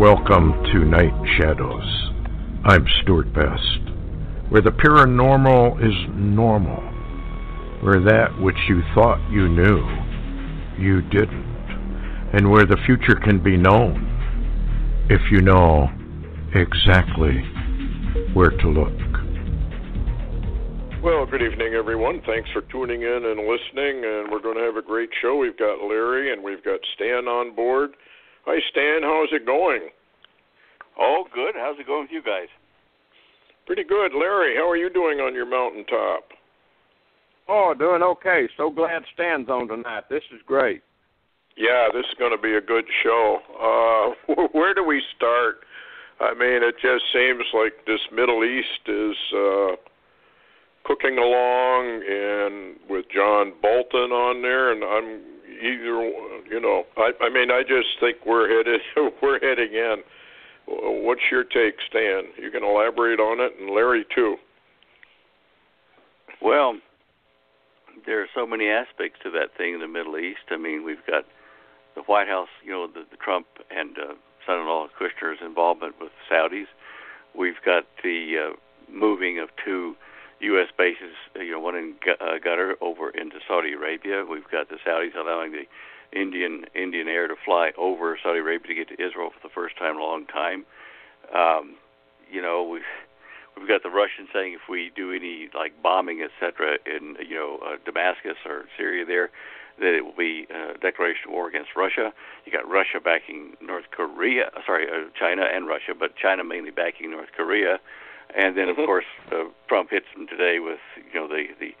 Welcome to Night Shadows. I'm Stewart Best, where the paranormal is normal, where that which you thought you knew, you didn't, and where the future can be known if you know exactly where to look. Well, good evening, everyone. Thanks for tuning in and listening, and we're going to have a great show. We've got Larry and we've got Stan on board. Hi, Stan. How's it going? Oh, good. How's it going with you guys? Pretty good. Larry, how are you doing on your mountaintop? Oh, doing okay. So glad Stan's on tonight. This is great. Yeah, this is going to be a good show. Where do we start? I mean, it just seems like this Middle East is cooking along, and with John Bolton on there, and I'm I just think we're heading in. What's your take, Stan? You can elaborate on it, and Larry too. Well, there are so many aspects to that thing in the Middle East. I mean, we've got the White House, the Trump and son-in-law Kushner's involvement with Saudis. We've got the moving of two U.S. bases, one in Qatar over into Saudi Arabia. We've got the Saudis allowing the Indian air to fly over Saudi Arabia to get to Israel for the first time in a long time. We've got the Russians saying if we do any bombing, etc., in Damascus or Syria there, that it will be a declaration of war against Russia. You got Russia backing China and Russia, but China mainly backing North Korea. And then, of course, Trump hits them today with the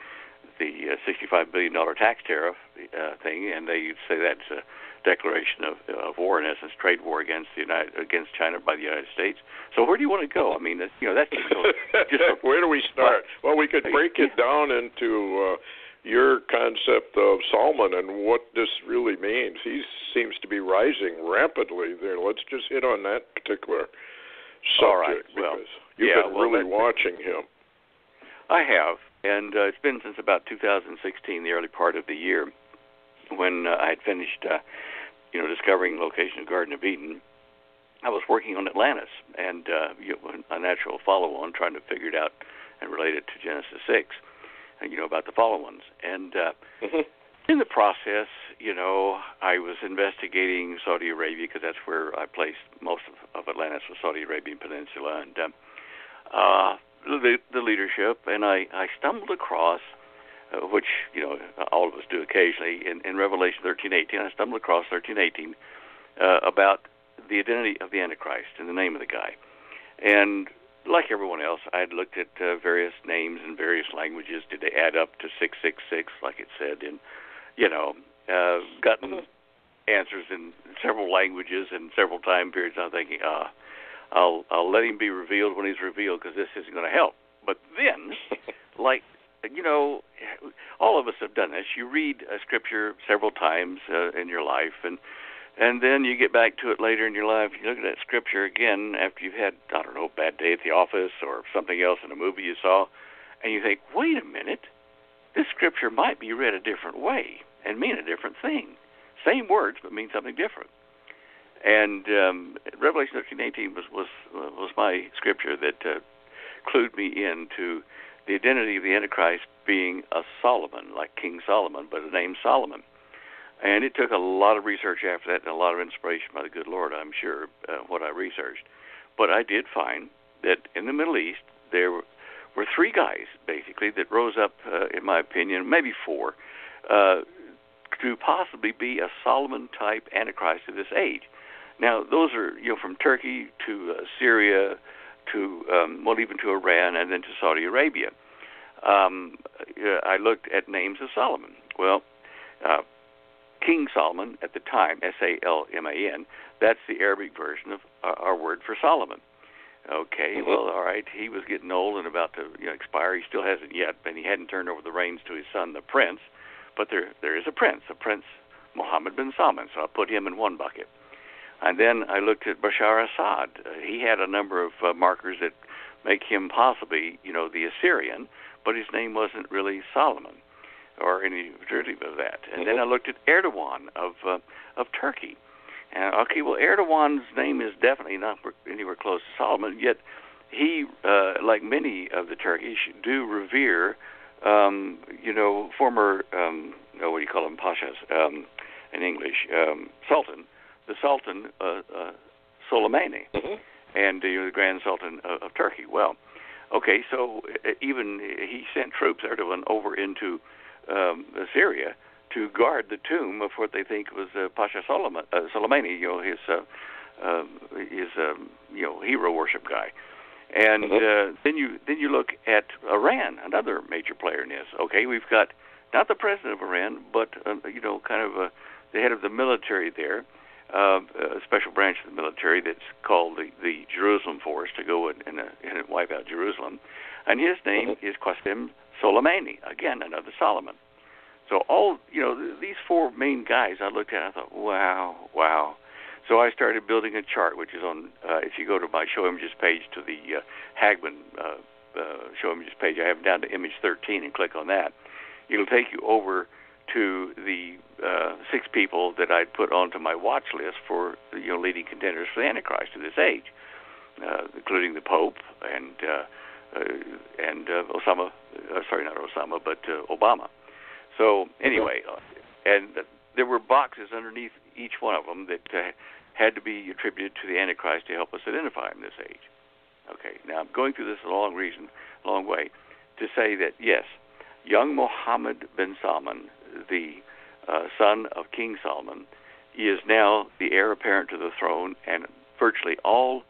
$65 billion tax tariff thing, and they say that's a declaration of war, in essence, trade war against China by the United States. So where do you want to go? I mean, that's just where do we start? Well, we could break it down into your concept of Solomon and what this really means. He seems to be rising rapidly there. Let's just hit on that particular subject. All right. Well, you've been really watching him. I have, and it's been since about 2016, the early part of the year, when I had finished, discovering the location of Garden of Eden. I was working on Atlantis and a natural follow-on, trying to figure it out and relate it to Genesis 6, and about the follow-ons. And in the process, I was investigating Saudi Arabia, because that's where I placed most of Atlantis, was Saudi Arabian Peninsula, and the leadership, and I stumbled across, which all of us do occasionally, in Revelation 13:18. I stumbled across 13:18 about the identity of the Antichrist and the name of the guy. And like everyone else, I had looked at various names in various languages. Did they add up to 666, like it said? And gotten answers in several languages and several time periods. I'm thinking, I'll let him be revealed when he's revealed, because this isn't going to help. But then, all of us have done this. You read a scripture several times in your life, and then you get back to it later in your life. You look at that scripture again after you've had, a bad day at the office or something else in a movie you saw, and you think, wait a minute, this scripture might be read a different way and mean a different thing. Same words, but mean something different. And Revelation 13:18 was my scripture that clued me into the identity of the Antichrist being a Solomon, like King Solomon, but a name Solomon. And it took a lot of research after that and a lot of inspiration by the good Lord, I'm sure, what I researched. But I did find that in the Middle East there were three guys, basically, that rose up, in my opinion, maybe four, to possibly be a Solomon-type Antichrist of this age. Now, those are, from Turkey to Syria to, even to Iran and then to Saudi Arabia. I looked at names of Solomon. Well, King Solomon at the time, Salman, that's the Arabic version of our word for Solomon. Okay, well, all right, he was getting old and about to expire. He still hasn't yet, and he hadn't turned over the reins to his son, the prince. But there is a prince Mohammed bin Salman, so I put him in one bucket. And then I looked at Bashar Assad. He had a number of markers that make him possibly, the Assyrian, but his name wasn't really Solomon or any derivative of that. And then I looked at Erdogan of Turkey. Okay, well, Erdogan's name is definitely not anywhere close to Solomon, yet he, like many of the Turkish, do revere, former, what do you call them, pashas in English, Sultan, the Sultan Soleimani, and the Grand Sultan of Turkey. Well, okay, so even he sent troops, Erdogan, over into Syria to guard the tomb of what they think was Pasha Soleimani, his hero worship guy. And then you look at Iran, another major player in this. Okay, we've got not the president of Iran, but the head of the military there, a special branch of the military that's called the Jerusalem Force to go and wipe out Jerusalem. And his name is Qasem Soleimani, again, another Solomon. So all, these four main guys I looked at, I thought, wow. So I started building a chart, which is on, if you go to my show images page, to the Hagman show images page, I have it down to image 13 and click on that. It'll take you over to the 6 people that I'd put onto my watch list for leading contenders for the Antichrist of this age, including the Pope and Osama. Sorry, not Osama, but Obama. So anyway, and there were boxes underneath each one of them that had to be attributed to the Antichrist to help us identify him this age. Okay, now I'm going through this a long way, to say that yes, young Mohammed bin Salman, the son of King Solomon, he is now the heir apparent to the throne, and virtually all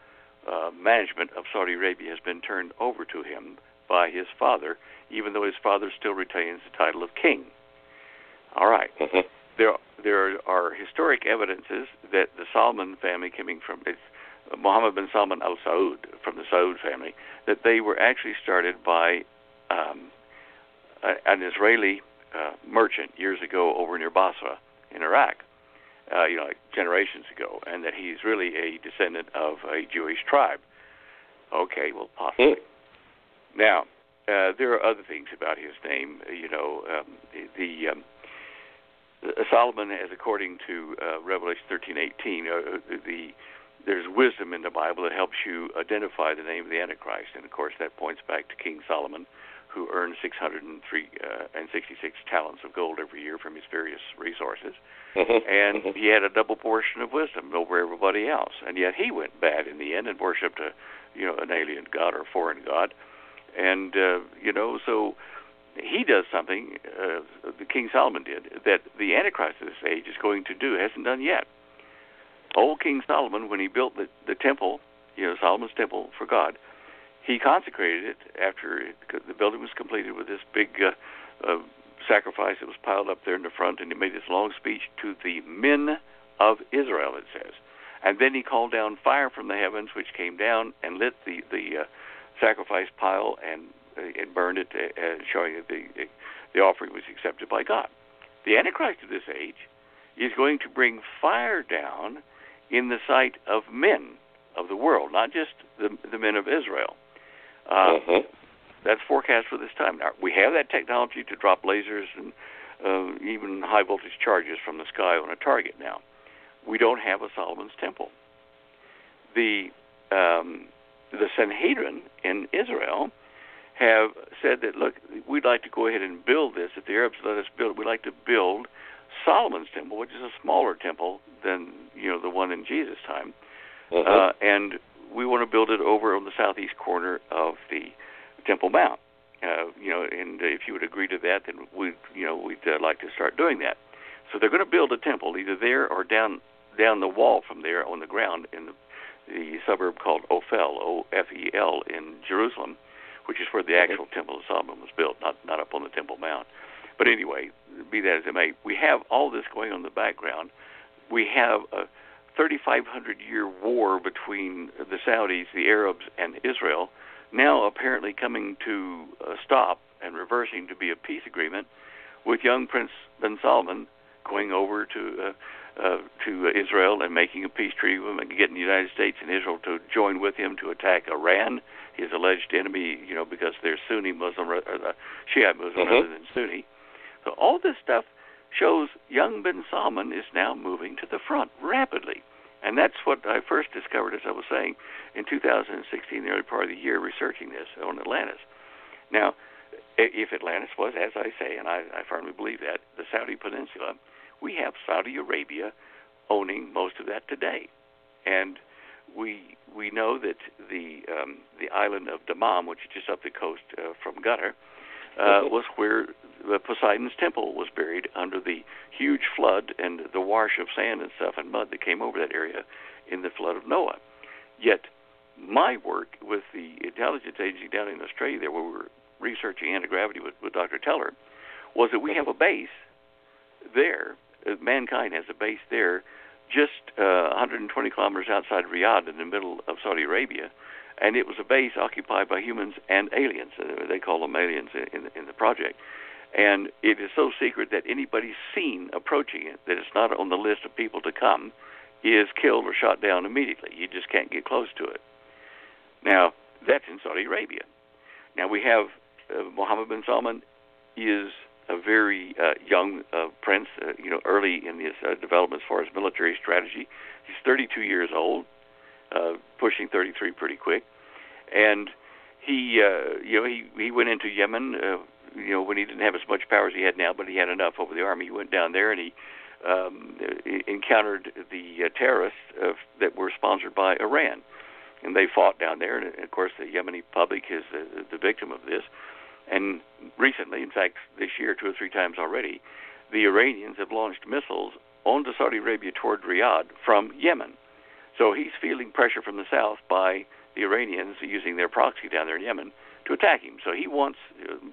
management of Saudi Arabia has been turned over to him by his father, even though his father still retains the title of king. All right. There are historic evidences that the Salman family, coming from Mohammed bin Salman al Saud, from the Saud family, that they were actually started by an Israeli merchant years ago over near Basra in Iraq, like generations ago, and that he's really a descendant of a Jewish tribe. Okay, well, possibly. Now, there are other things about his name. Solomon, as according to Revelation 13:18, there's wisdom in the Bible that helps you identify the name of the Antichrist, and of course that points back to King Solomon, who earned 666 talents of gold every year from his various resources, and he had a double portion of wisdom over everybody else, and yet he went bad in the end and worshipped an alien god or a foreign god, and so he does something, the King Solomon did, that the Antichrist of this age is going to do, hasn't done yet. Old King Solomon, when he built the temple, Solomon's temple for God, he consecrated it after the building was completed with this big sacrifice that was piled up there in the front, and he made this long speech to the men of Israel, it says. And then he called down fire from the heavens, which came down and lit the sacrifice pile and burned it, showing that the offering was accepted by God. The Antichrist of this age is going to bring fire down in the sight of men of the world, not just the men of Israel. That's forecast for this time. Now, we have that technology to drop lasers and even high voltage charges from the sky on a target now. We don't have a Solomon's temple. The Sanhedrin in Israel have said that, look, we'd like to go ahead and build this. If the Arabs let us build, we'd like to build Solomon's temple, which is a smaller temple than the one in Jesus' time, and we want to build it over on the southeast corner of the Temple Mount. And if you would agree to that, then we'd like to start doing that. So they're going to build a temple either there or down the wall from there on the ground in the suburb called Ophel, O-F-E-L, in Jerusalem, which is where the actual Temple of Solomon was built, not up on the Temple Mount. But anyway, be that as it may, we have all this going on in the background. We have a 3,500-year war between the Saudis, the Arabs, and Israel, now apparently coming to a stop and reversing to be a peace agreement, with young Prince bin Salman going over to Israel and making a peace treaty with him and getting the United States and Israel to join with him to attack Iran, his alleged enemy, because they're Sunni Muslim, or the Shiite Muslim rather than Sunni. So all this stuff shows young bin Salman is now moving to the front rapidly. And that's what I first discovered, as I was saying, in 2016, the early part of the year, researching this on Atlantis. Now, if Atlantis was, as I say, and I firmly believe that, the Saudi Peninsula, we have Saudi Arabia owning most of that today. And we know that the island of Dammam, which is just up the coast from Qatar, was where Poseidon's temple was buried under the huge flood and the wash of sand and stuff and mud that came over that area in the flood of Noah. Yet my work with the intelligence agency down in Australia there, where we were researching anti-gravity with Dr. Teller, was that we have a base there. Mankind has a base there just 120 kilometers outside Riyadh in the middle of Saudi Arabia, and it was a base occupied by humans and aliens. They call them aliens in the project. And it is so secret that anybody seen approaching it, that it's not on the list of people to come, is killed or shot down immediately. You just can't get close to it. Now, that's in Saudi Arabia. Now, we have Mohammed bin Salman is a very young prince, early in his development as far as military strategy. He's 32 years old, pushing 33 pretty quick. And he went into Yemen, when he didn't have as much power as he had now, but he had enough over the army. He went down there and he encountered the terrorists that were sponsored by Iran. And they fought down there, and of course the Yemeni public is the victim of this. And recently, in fact, this year, 2 or 3 times already, the Iranians have launched missiles onto Saudi Arabia toward Riyadh from Yemen. So he's feeling pressure from the south by the Iranians using their proxy down there in Yemen to attack him. So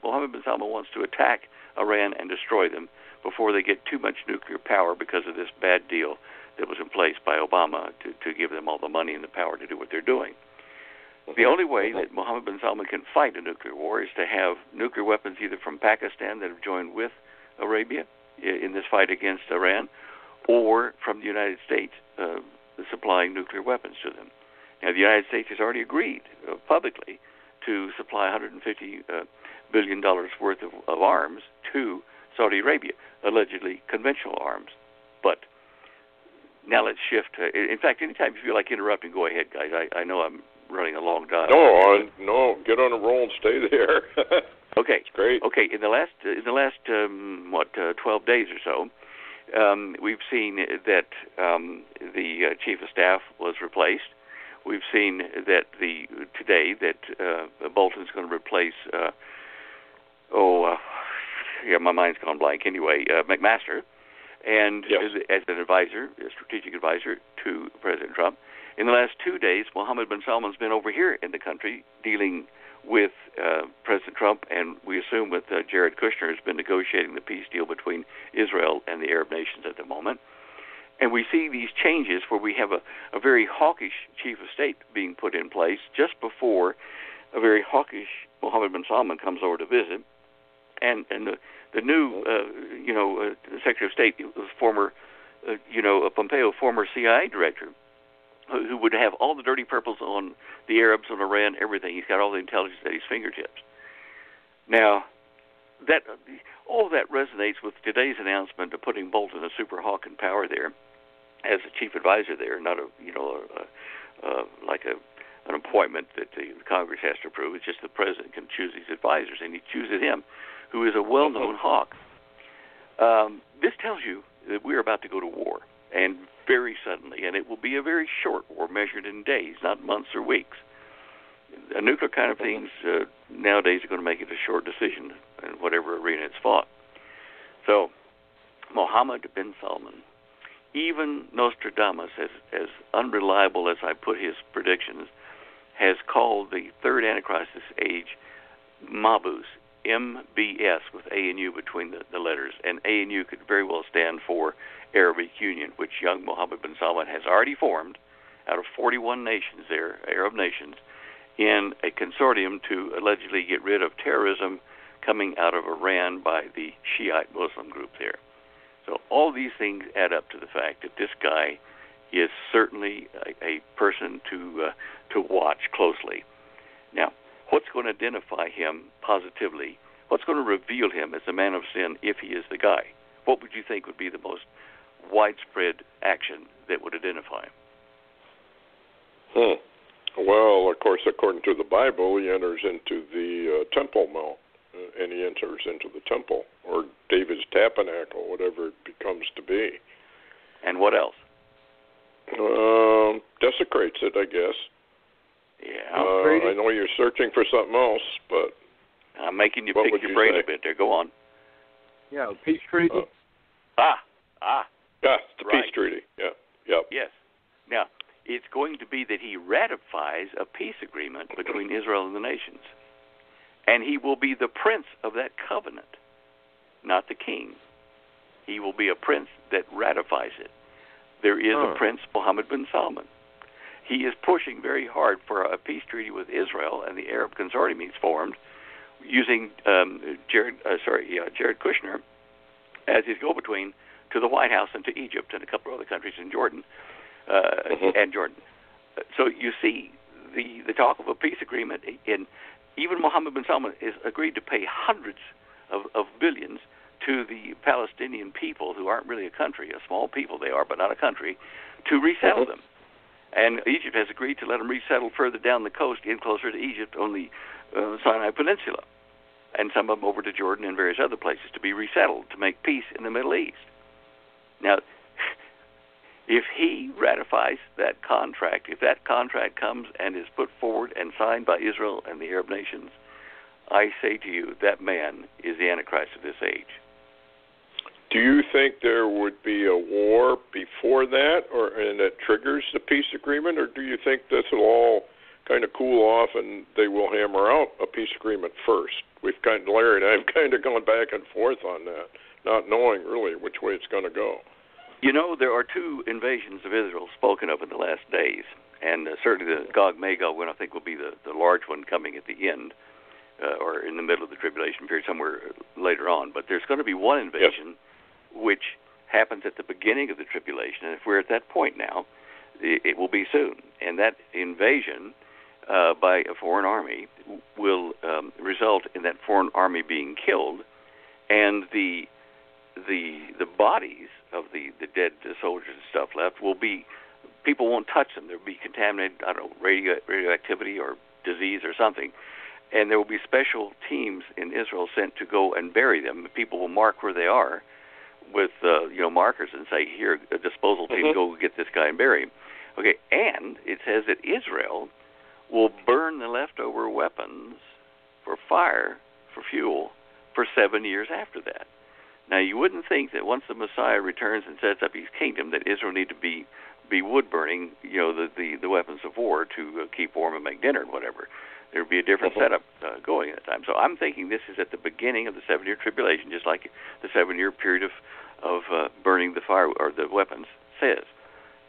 Mohammed bin Salman wants to attack Iran and destroy them before they get too much nuclear power because of this bad deal that was in place by Obama to give them all the money and the power to do what they're doing. The only way that Mohammed bin Salman can fight a nuclear war is to have nuclear weapons either from Pakistan that have joined with Arabia in this fight against Iran, or from the United States supplying nuclear weapons to them. Now, the United States has already agreed publicly to supply $150 billion worth of arms to Saudi Arabia, allegedly conventional arms. But now let's shift. In fact, anytime you feel like interrupting, go ahead, guys. I know I'm running a long dial. No, get on a roll and stay there. Okay, it's great. Okay, in the last 12 days or so, we've seen that the chief of staff was replaced. We've seen that today Bolton's going to replace. My mind's gone blank. Anyway, McMaster, and yes, as an advisor, a strategic advisor to President Trump. In the last 2 days, Mohammed bin Salman's been over here in the country dealing with President Trump, and we assume with Jared Kushner has been negotiating the peace deal between Israel and the Arab nations at the moment. And we see these changes where we have a very hawkish chief of state being put in place just before a very hawkish Mohammed bin Salman comes over to visit. And the new, Secretary of State was former, Pompeo, former CIA director, who would have all the dirty purples on the Arabs, on Iran, everything. He's got all the intelligence at his fingertips. Now, all of that resonates with today's announcement of putting Bolton, a super hawk, in power there as a chief advisor there, not an appointment that the Congress has to approve. It's just the president can choose his advisors, and he chooses him, who is a well-known hawk. This tells you that we're about to go to war, and very suddenly, and it will be a very short war measured in days, not months or weeks. A nuclear kind of things nowadays are going to make it a short decision in whatever arena it's fought. So, Mohammed bin Salman, even Nostradamus, as unreliable as I put his predictions, has called the third Antichrist's age Mabus, MBS, with A and U between the letters. And A and U could very well stand for Arabic Union, which young Mohammed bin Salman has already formed out of 41 nations there, Arab nations, in a consortium to allegedly get rid of terrorism coming out of Iran by the Shiite Muslim group there. So all these things add up to the fact that this guy is certainly a person to watch closely. Now, what's going to identify him positively? What's going to reveal him as a man of sin if he is the guy? What would you think would be the most widespread action that would identify him? Well, of course, according to the Bible, he enters into the Temple Mount, and he enters into the temple, or David's tabernacle, whatever it becomes to be. And what else? Desecrates it, I guess. Yeah. I know you're searching for something else, but I'm making you pick your brain a bit there. Go on. Yeah, peace treaty. Yeah, the peace treaty. Yeah. Yep. Yes. Now, it's going to be that he ratifies a peace agreement between Israel and the nations. And he will be the prince of that covenant, not the king. He will be a prince that ratifies it. There is a prince, Mohammed bin Salman. He is pushing very hard for a peace treaty with Israel, and the Arab consortium he's formed using Jared Kushner as his go-between to the White House and to Egypt and a couple of other countries in Jordan and Jordan. So you see the talk of a peace agreement, and even Mohammed bin Salman has agreed to pay hundreds of billions to the Palestinian people, who aren't really a country, a small people they are, but not a country, to resettle them. And Egypt has agreed to let them resettle further down the coast, in closer to Egypt on the Sinai Peninsula, and some of them over to Jordan and various other places to be resettled, to make peace in the Middle East. Now, if he ratifies that contract, if that contract comes and is put forward and signed by Israel and the Arab nations, I say to you, that man is the Antichrist of this age. Do you think there would be a war before that, and that triggers the peace agreement, or do you think this will all kind of cool off and they will hammer out a peace agreement first? Larry and I have kind of gone back and forth on that, not knowing really which way it's going to go. You know, there are two invasions of Israel spoken of in the last days, and certainly the Gog-Magog one I think will be the large one coming at the end, or in the middle of the tribulation period, somewhere later on. But there's going to be one invasion which happens at the beginning of the tribulation, and if we're at that point now, it will be soon. And that invasion by a foreign army will result in that foreign army being killed, and the bodies of the dead soldiers and stuff left will be, people won't touch them. They'll be contaminated, I don't know, radioactivity or disease or something. And there will be special teams in Israel sent to go and bury them. People will mark where they are with markers and say, here, a disposal team, go get this guy and bury him. Okay, and it says that Israel will burn the leftover weapons for fire, for fuel, for 7 years after that. Now, you wouldn't think that once the Messiah returns and sets up his kingdom that Israel need to be wood burning, the weapons of war to keep warm and make dinner and whatever. There would be a different setup going at the time. So I'm thinking this is at the beginning of the 7-year tribulation, just like the 7-year period of burning the fire or the weapons says.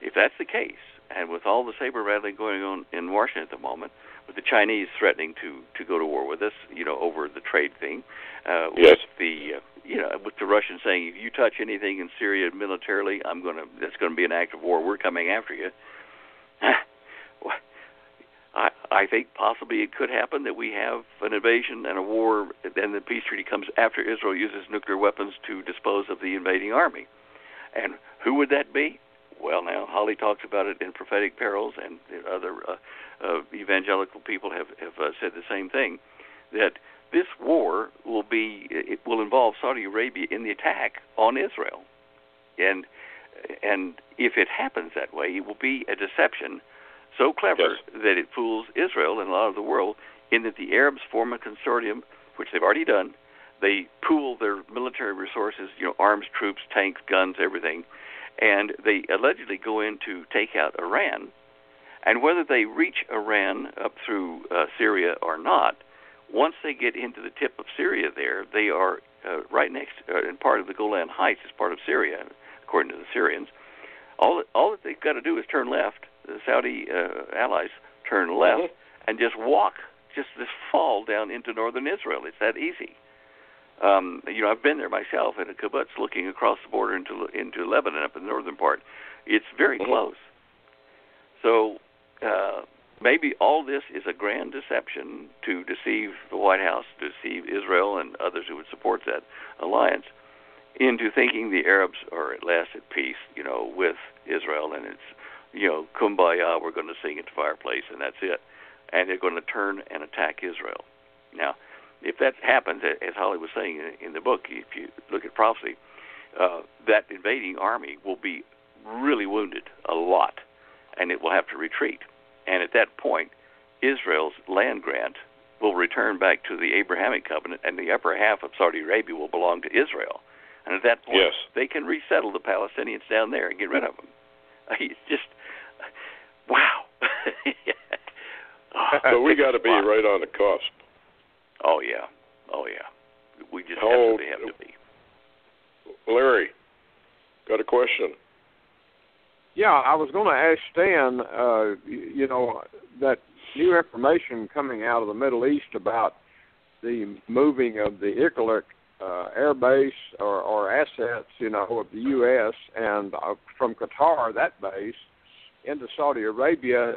If that's the case, and with all the saber rattling going on in Washington at the moment, with the Chinese threatening to go to war with us, over the trade thing, with the Russians saying, if you touch anything in Syria militarily, that's going to be an act of war. We're coming after you. I think possibly it could happen that we have an invasion and a war, and the peace treaty comes after Israel uses nuclear weapons to dispose of the invading army. And who would that be? Well, now, Holly talks about it in Prophetic Perils, and other evangelical people have said the same thing, that this war will involve Saudi Arabia in the attack on Israel. And if it happens that way, it will be a deception so clever that it fools Israel and a lot of the world, in that the Arabs form a consortium, which they've already done. They pool their military resources, arms, troops, tanks, guns, everything, and they allegedly go in to take out Iran. And whether they reach Iran up through Syria or not, once they get into the tip of Syria there, they are right next, in part of the Golan Heights is part of Syria, according to the Syrians. All that they've got to do is turn left. The Saudi allies turn left and just fall down into northern Israel. It's that easy. I've been there myself in a kibbutz looking across the border into Lebanon up in the northern part. It's very close. So maybe all this is a grand deception to deceive the White House, to deceive Israel and others who would support that alliance into thinking the Arabs are at last at peace, with Israel and its kumbaya, we're going to sing at the fireplace, and that's it. And they're going to turn and attack Israel. Now, if that happens, as Holly was saying in the book, if you look at prophecy, that invading army will be really wounded a lot, and it will have to retreat. And at that point, Israel's land grant will return back to the Abrahamic covenant, and the upper half of Saudi Arabia will belong to Israel. And at that point, they can resettle the Palestinians down there and get rid of them. It's just, wow. So we got to be right on the cusp. Oh, yeah. We just absolutely have to be. Larry, got a question? Yeah, I was going to ask Stan, that new information coming out of the Middle East about the moving of the Ikalik air base or assets, of the U.S. and from Qatar, that base, into Saudi Arabia.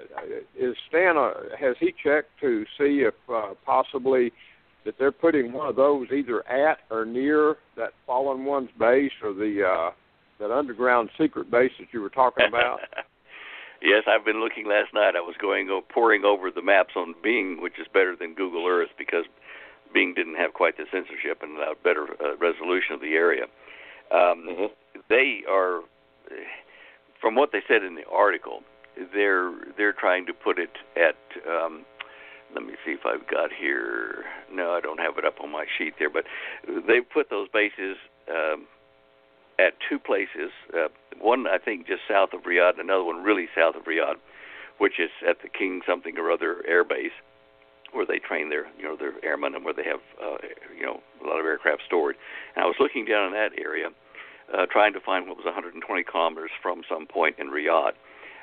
Is Stan, has he checked to see if possibly that they're putting one of those either at or near that fallen one's base or the that underground secret base that you were talking about? Yes, I've been looking last night. I was poring over the maps on Bing, which is better than Google Earth because Bing didn't have quite the censorship and allowed better resolution of the area. They are, from what they said in the article, they're trying to put it at. Let me see if I've got here. No, I don't have it up on my sheet there, but they've put those bases at two places. One, I think, just south of Riyadh, another one really south of Riyadh, which is at the King something or other air base, where they train their airmen and where they have a lot of aircraft stored. And I was looking down in that area, trying to find what was 120 kilometers from some point in Riyadh.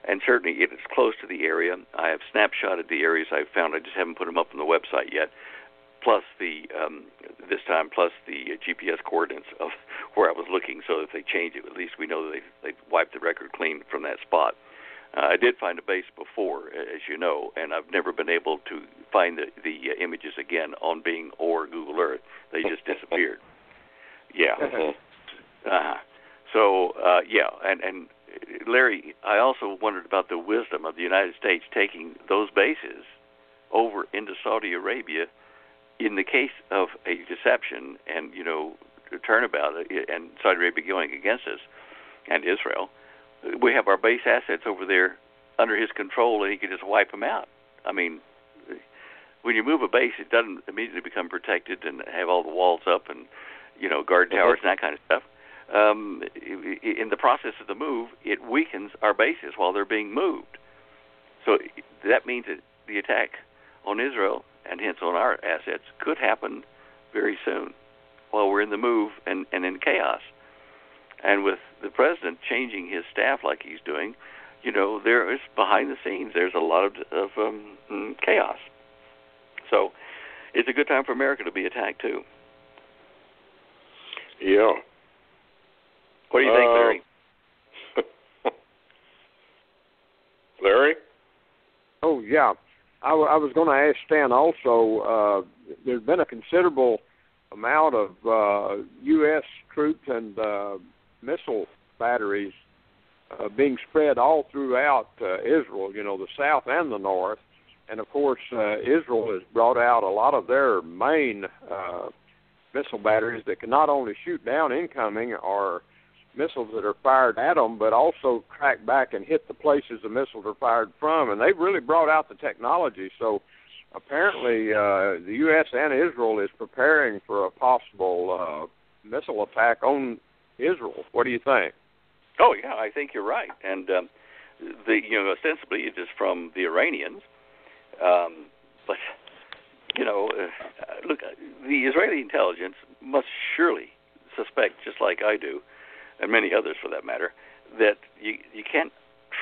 And certainly it is close to the area. I have snapshotted the areas I've found. I just haven't put them up on the website yet. Plus the GPS coordinates of where I was looking, so if they change it, at least we know that they've wiped the record clean from that spot. I did find a base before, as you know, and I've never been able to find the images again on Bing or Google Earth. They just disappeared. Yeah. So, and Larry, I also wondered about the wisdom of the United States taking those bases over into Saudi Arabia in the case of a deception and, turnabout, and Saudi Arabia going against us and Israel. We have our base assets over there under his control, and he can just wipe them out. I mean, when you move a base, it doesn't immediately become protected and have all the walls up and, guard towers and that kind of stuff. In the process of the move, it weakens our bases while they're being moved. So that means that the attack on Israel, and hence on our assets, could happen very soon while we're in the move and in chaos. And with the president changing his staff like he's doing, there is behind the scenes, there's a lot of chaos. So it's a good time for America to be attacked too. Yeah. What do you think, Larry? Larry? Oh, yeah. I was going to ask Stan also, there's been a considerable amount of U.S. troops and missile batteries being spread all throughout Israel, the south and the north. And, of course, Israel has brought out a lot of their main missile batteries that can not only shoot down incoming or missiles that are fired at them, but also track back and hit the places the missiles are fired from. And they've really brought out the technology. So apparently the U.S. and Israel is preparing for a possible missile attack on Israel. What do you think? Oh, yeah, I think you're right. And, ostensibly it is from the Iranians. But, look, the Israeli intelligence must surely suspect, just like I do, and many others for that matter, that you can't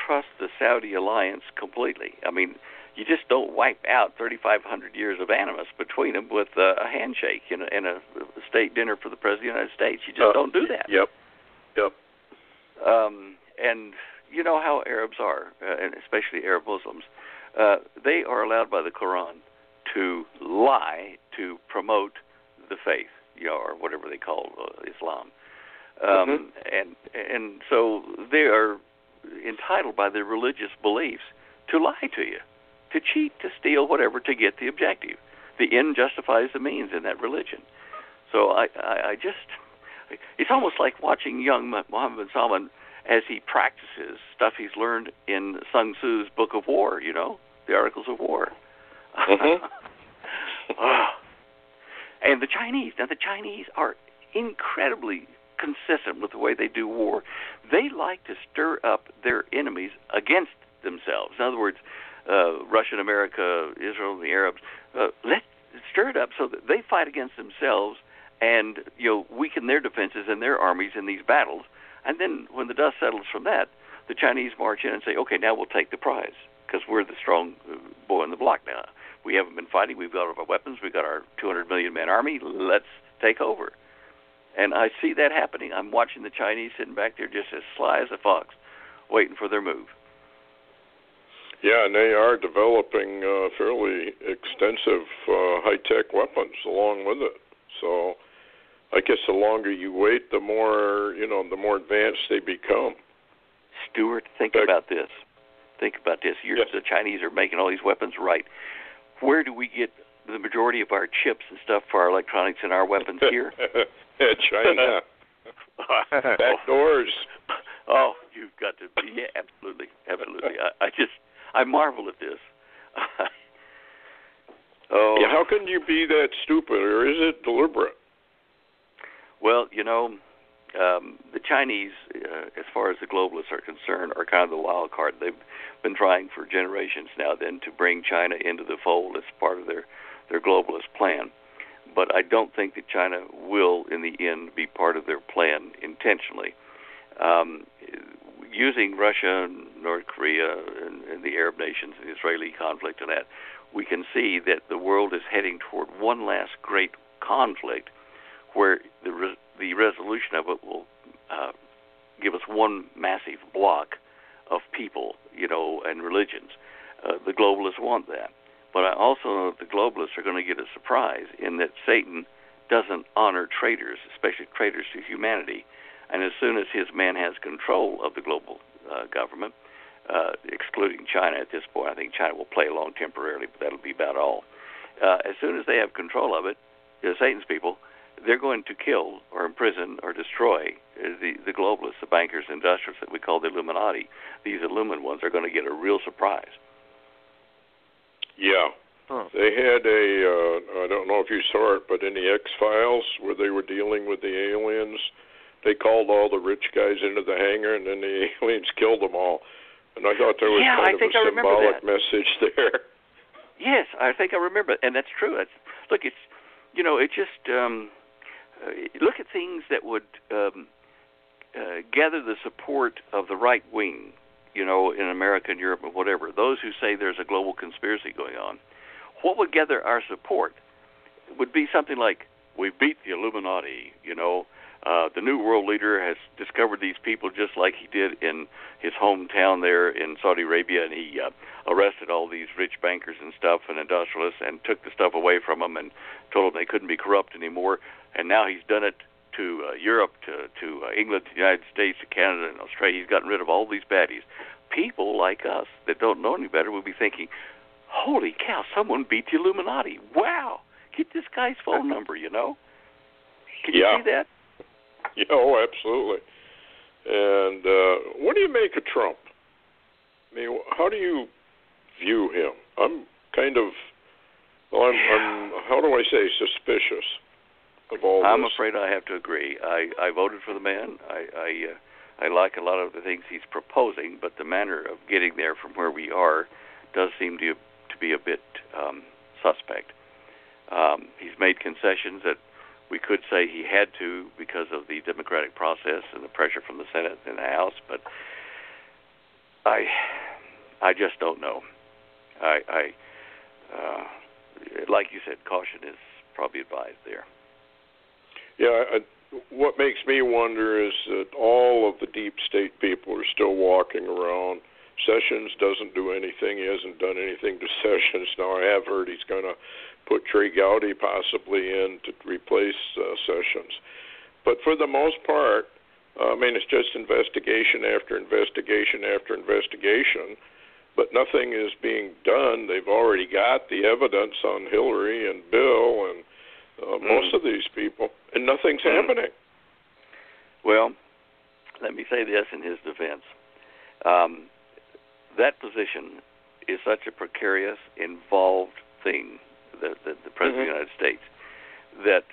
trust the Saudi alliance completely. I mean, you just don't wipe out 3,500 years of animus between them with a handshake and a state dinner for the President of the United States. You just don't do that. Yep. And you know how Arabs are, and especially Arab Muslims. They are allowed by the Quran to lie to promote the faith, or whatever they call Islam. And so they are entitled by their religious beliefs to lie to you, to cheat, to steal, whatever, to get the objective. The end justifies the means in that religion. So I just, it's almost like watching young Muhammad bin Salman as he practices stuff he's learned in Sun Tzu's Book of War, the Articles of War. Mm-hmm. And the Chinese are incredibly consistent with the way they do war. They like to stir up their enemies against themselves. In other words, Russia and America, Israel and the Arabs, let's stir it up so that they fight against themselves and weaken their defenses and their armies in these battles. And then when the dust settles from that, the Chinese march in and say, okay, now we'll take the prize because we're the strong boy in the block now. We haven't been fighting. We've got our weapons. We've got our 200 million man army. Let's take over. And I see that happening. I'm watching the Chinese sitting back there just as sly as a fox, waiting for their move. Yeah, and they are developing fairly extensive high-tech weapons along with it. So I guess the longer you wait, the more advanced they become. Stewart, think about this. Yes. The Chinese are making all these weapons, right? Where do we get the majority of our chips and stuff for our electronics and our weapons here? China. Back doors. Oh, you've got to be, yeah, absolutely. I marvel at this. Oh. Yeah, how can you be that stupid, or is it deliberate? Well, the Chinese, as far as the globalists are concerned, are kind of the wild card. They've been trying for generations now then to bring China into the fold as part of their globalist plan. But I don't think that China will, in the end, be part of their plan intentionally. Using Russia, North Korea, and the Arab nations, the Israeli conflict and that, we can see that the world is heading toward one last great conflict where the resolution of it will give us one massive block of people, and religions. The globalists want that. But I also know that the globalists are going to get a surprise in that Satan doesn't honor traitors, especially traitors to humanity. And as soon as his man has control of the global government, excluding China at this point, I think China will play along temporarily, but that'll be about all. As soon as they have control of it, Satan's people, they're going to kill or imprison or destroy the globalists, the bankers, industrialists that we call the Illuminati. These Illuminati ones are going to get a real surprise. Yeah. Huh. They had I don't know if you saw it, but in the X-Files where they were dealing with the aliens, they called all the rich guys into the hangar, and then the aliens killed them all. And I thought there was kind of a symbolic message there. Yes, I think I remember, and that's true. Look at things that would gather the support of the right wing, in America and Europe and whatever. Those who say there's a global conspiracy going on. What would gather our support would be something like, we beat the Illuminati, the new world leader has discovered these people just like he did in his hometown there in Saudi Arabia, and he arrested all these rich bankers and stuff and industrialists and took the stuff away from them and told them they couldn't be corrupt anymore. And now he's done it to Europe, to England, to the United States, to Canada, and Australia. He's gotten rid of all these baddies. People like us that don't know any better will be thinking, holy cow, someone beat the Illuminati. Wow, get this guy's phone number, Can you see that? Yeah, oh, absolutely. And what do you make of Trump? I mean, how do you view him? I'm kind of, I'm how do I say, suspicious of all this. I'm afraid I have to agree. I voted for the man. I like a lot of the things he's proposing, but the manner of getting there from where we are does seem to be a bit suspect. He's made concessions that we could say he had to because of the democratic process and the pressure from the Senate and the House, but I just don't know. Like you said, caution is probably advised there. Yeah, what makes me wonder is that all of the deep state people are still walking around. Sessions doesn't do anything. He hasn't done anything to Sessions. Now, I have heard he's going to put Trey Gowdy possibly in to replace Sessions. But for the most part, I mean, it's just investigation after investigation after investigation, but nothing is being done. They've already got the evidence on Hillary and Bill and most of these people, and nothing's happening. Well, let me say this in his defense. That position is such a precarious, involved thing, the President of the United States, that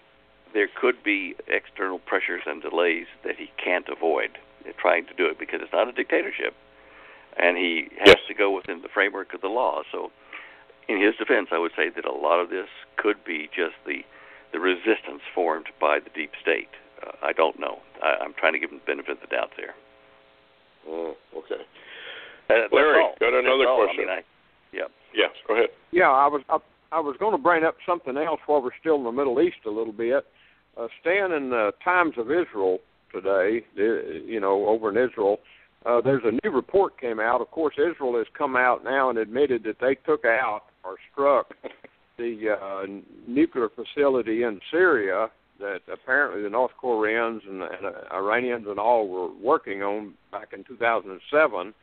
there could be external pressures and delays that he can't avoid trying to do it, because it's not a dictatorship, and he has to go within the framework of the law. So in his defense, I would say that a lot of this could be just the resistance formed by the deep state. I don't know. I'm trying to give him the benefit of the doubt there. Oh, okay. Larry, got another question. I mean, Yes, go ahead. Yeah, I was going to bring up something else while we're still in the Middle East a little bit. Stan, in the Times of Israel today, over in Israel, there's a new report came out. Of course, Israel has come out now and admitted that they took out or struck the nuclear facility in Syria that apparently the North Koreans and Iranians and all were working on back in 2007.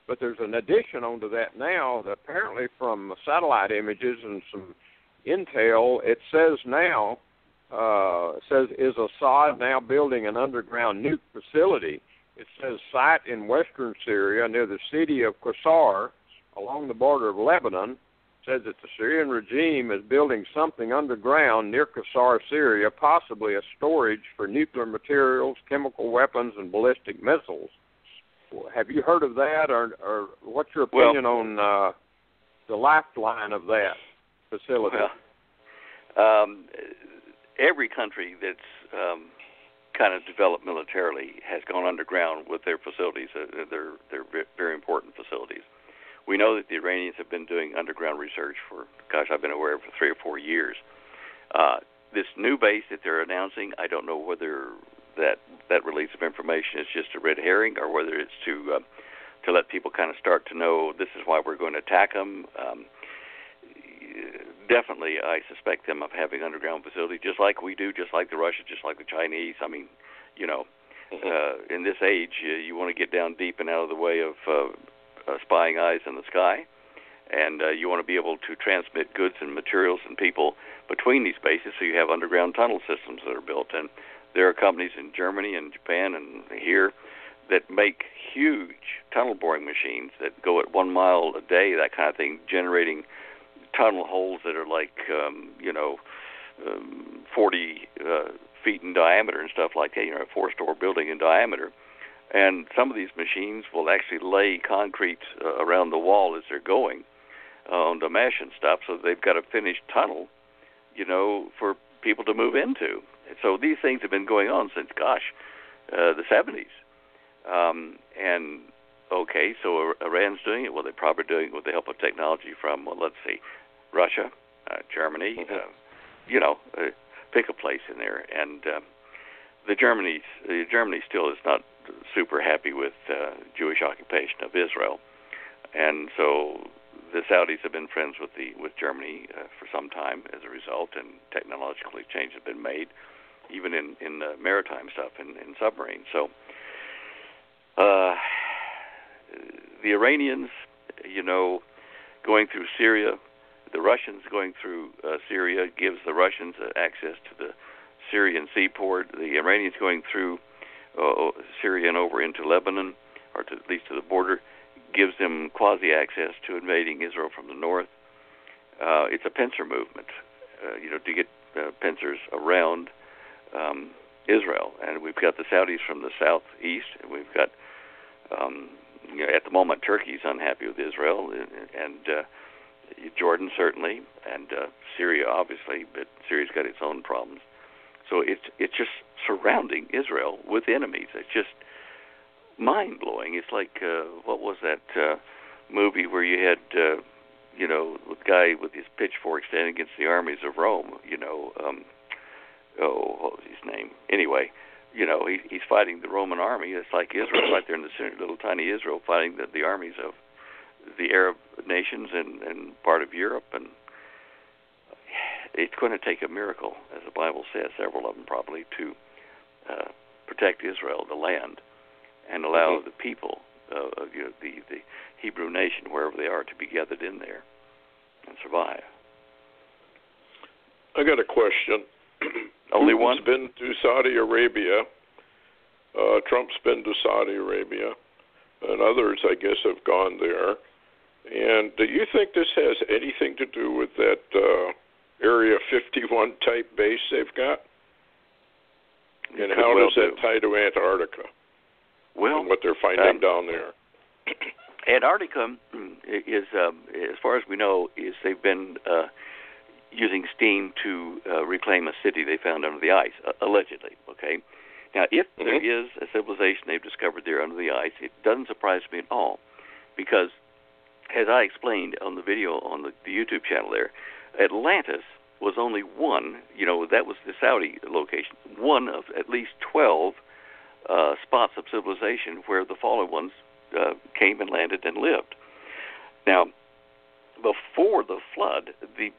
But there's an addition onto that now, that apparently from satellite images and some intel, it says now, is Assad now building an underground nuke facility? It says site in western Syria near the city of Qusar along the border of Lebanon. Says that the Syrian regime is building something underground near Qusar, Syria, possibly a storage for nuclear materials, chemical weapons, and ballistic missiles. Have you heard of that, or what's your opinion on the lifeline of that facility? Well, every country that's kind of developed militarily has gone underground with their facilities. They're very important facilities. We know that the Iranians have been doing underground research for, I've been aware of for 3 or 4 years. This new base that they're announcing, I don't know whether that release of information is just a red herring, or whether it's to let people kind of start to know this is why we're going to attack them. Definitely, I suspect them of having underground facilities, just like we do, just like the Russians, just like the Chinese. I mean, in this age, you want to get down deep and out of the way of spying eyes in the sky, and you want to be able to transmit goods and materials and people between these bases, so you have underground tunnel systems that are built. And there are companies in Germany and Japan and here that make huge tunnel boring machines that go at 1 mile a day, that kind of thing, generating tunnel holes that are like 40 feet in diameter and stuff like that, a 4-story building in diameter. And some of these machines will actually lay concrete around the wall as they're going on the mesh and stuff, so they've got a finished tunnel, for people to move into. So these things have been going on since, the 70s. So Iran's doing it. Well, they're probably doing it with the help of technology from, let's see, Russia, Germany, pick a place in there. And Germany still is not super happy with Jewish occupation of Israel. And so the Saudis have been friends with Germany for some time as a result, and technological changes have been made, even in maritime stuff and in submarines. So the Iranians, going through Syria, the Russians going through Syria gives the Russians access to the Syrian seaport. The Iranians going through Syria and over into Lebanon, or at least to the border, gives them quasi-access to invading Israel from the north. It's a pincer movement, to get pincers around Israel. And we've got the Saudis from the southeast, and we've got, at the moment, Turkey's unhappy with Israel, and Jordan certainly, and Syria obviously, but Syria's got its own problems. So it's just surrounding Israel with enemies. It's just mind-blowing. It's like, what was that movie where you had, the guy with his pitchfork standing against the armies of Rome, what was his name? Anyway, he's fighting the Roman army. It's like Israel right there in the center, little tiny Israel fighting the armies of the Arab nations and part of Europe. And it's going to take a miracle, as the Bible says, several of them probably, to protect Israel, the land, and allow the people, the Hebrew nation, wherever they are, to be gathered in there and survive. I got a question. Only one? Putin's been to Saudi Arabia. Trump's been to Saudi Arabia, and others, I guess, have gone there. And do you think this has anything to do with that Area 51 type base they've got? And how does that tie to Antarctica? Well, and what they're finding down there. Antarctica is, as far as we know, is they've been using steam to reclaim a city they found under the ice, allegedly. Okay. Now, if there is a civilization they've discovered there under the ice, it doesn't surprise me at all, because, as I explained on the video on the YouTube channel there, Atlantis was only one, that was the Saudi location, one of at least 12 spots of civilization where the fallen ones came and landed and lived. Now, before the flood, the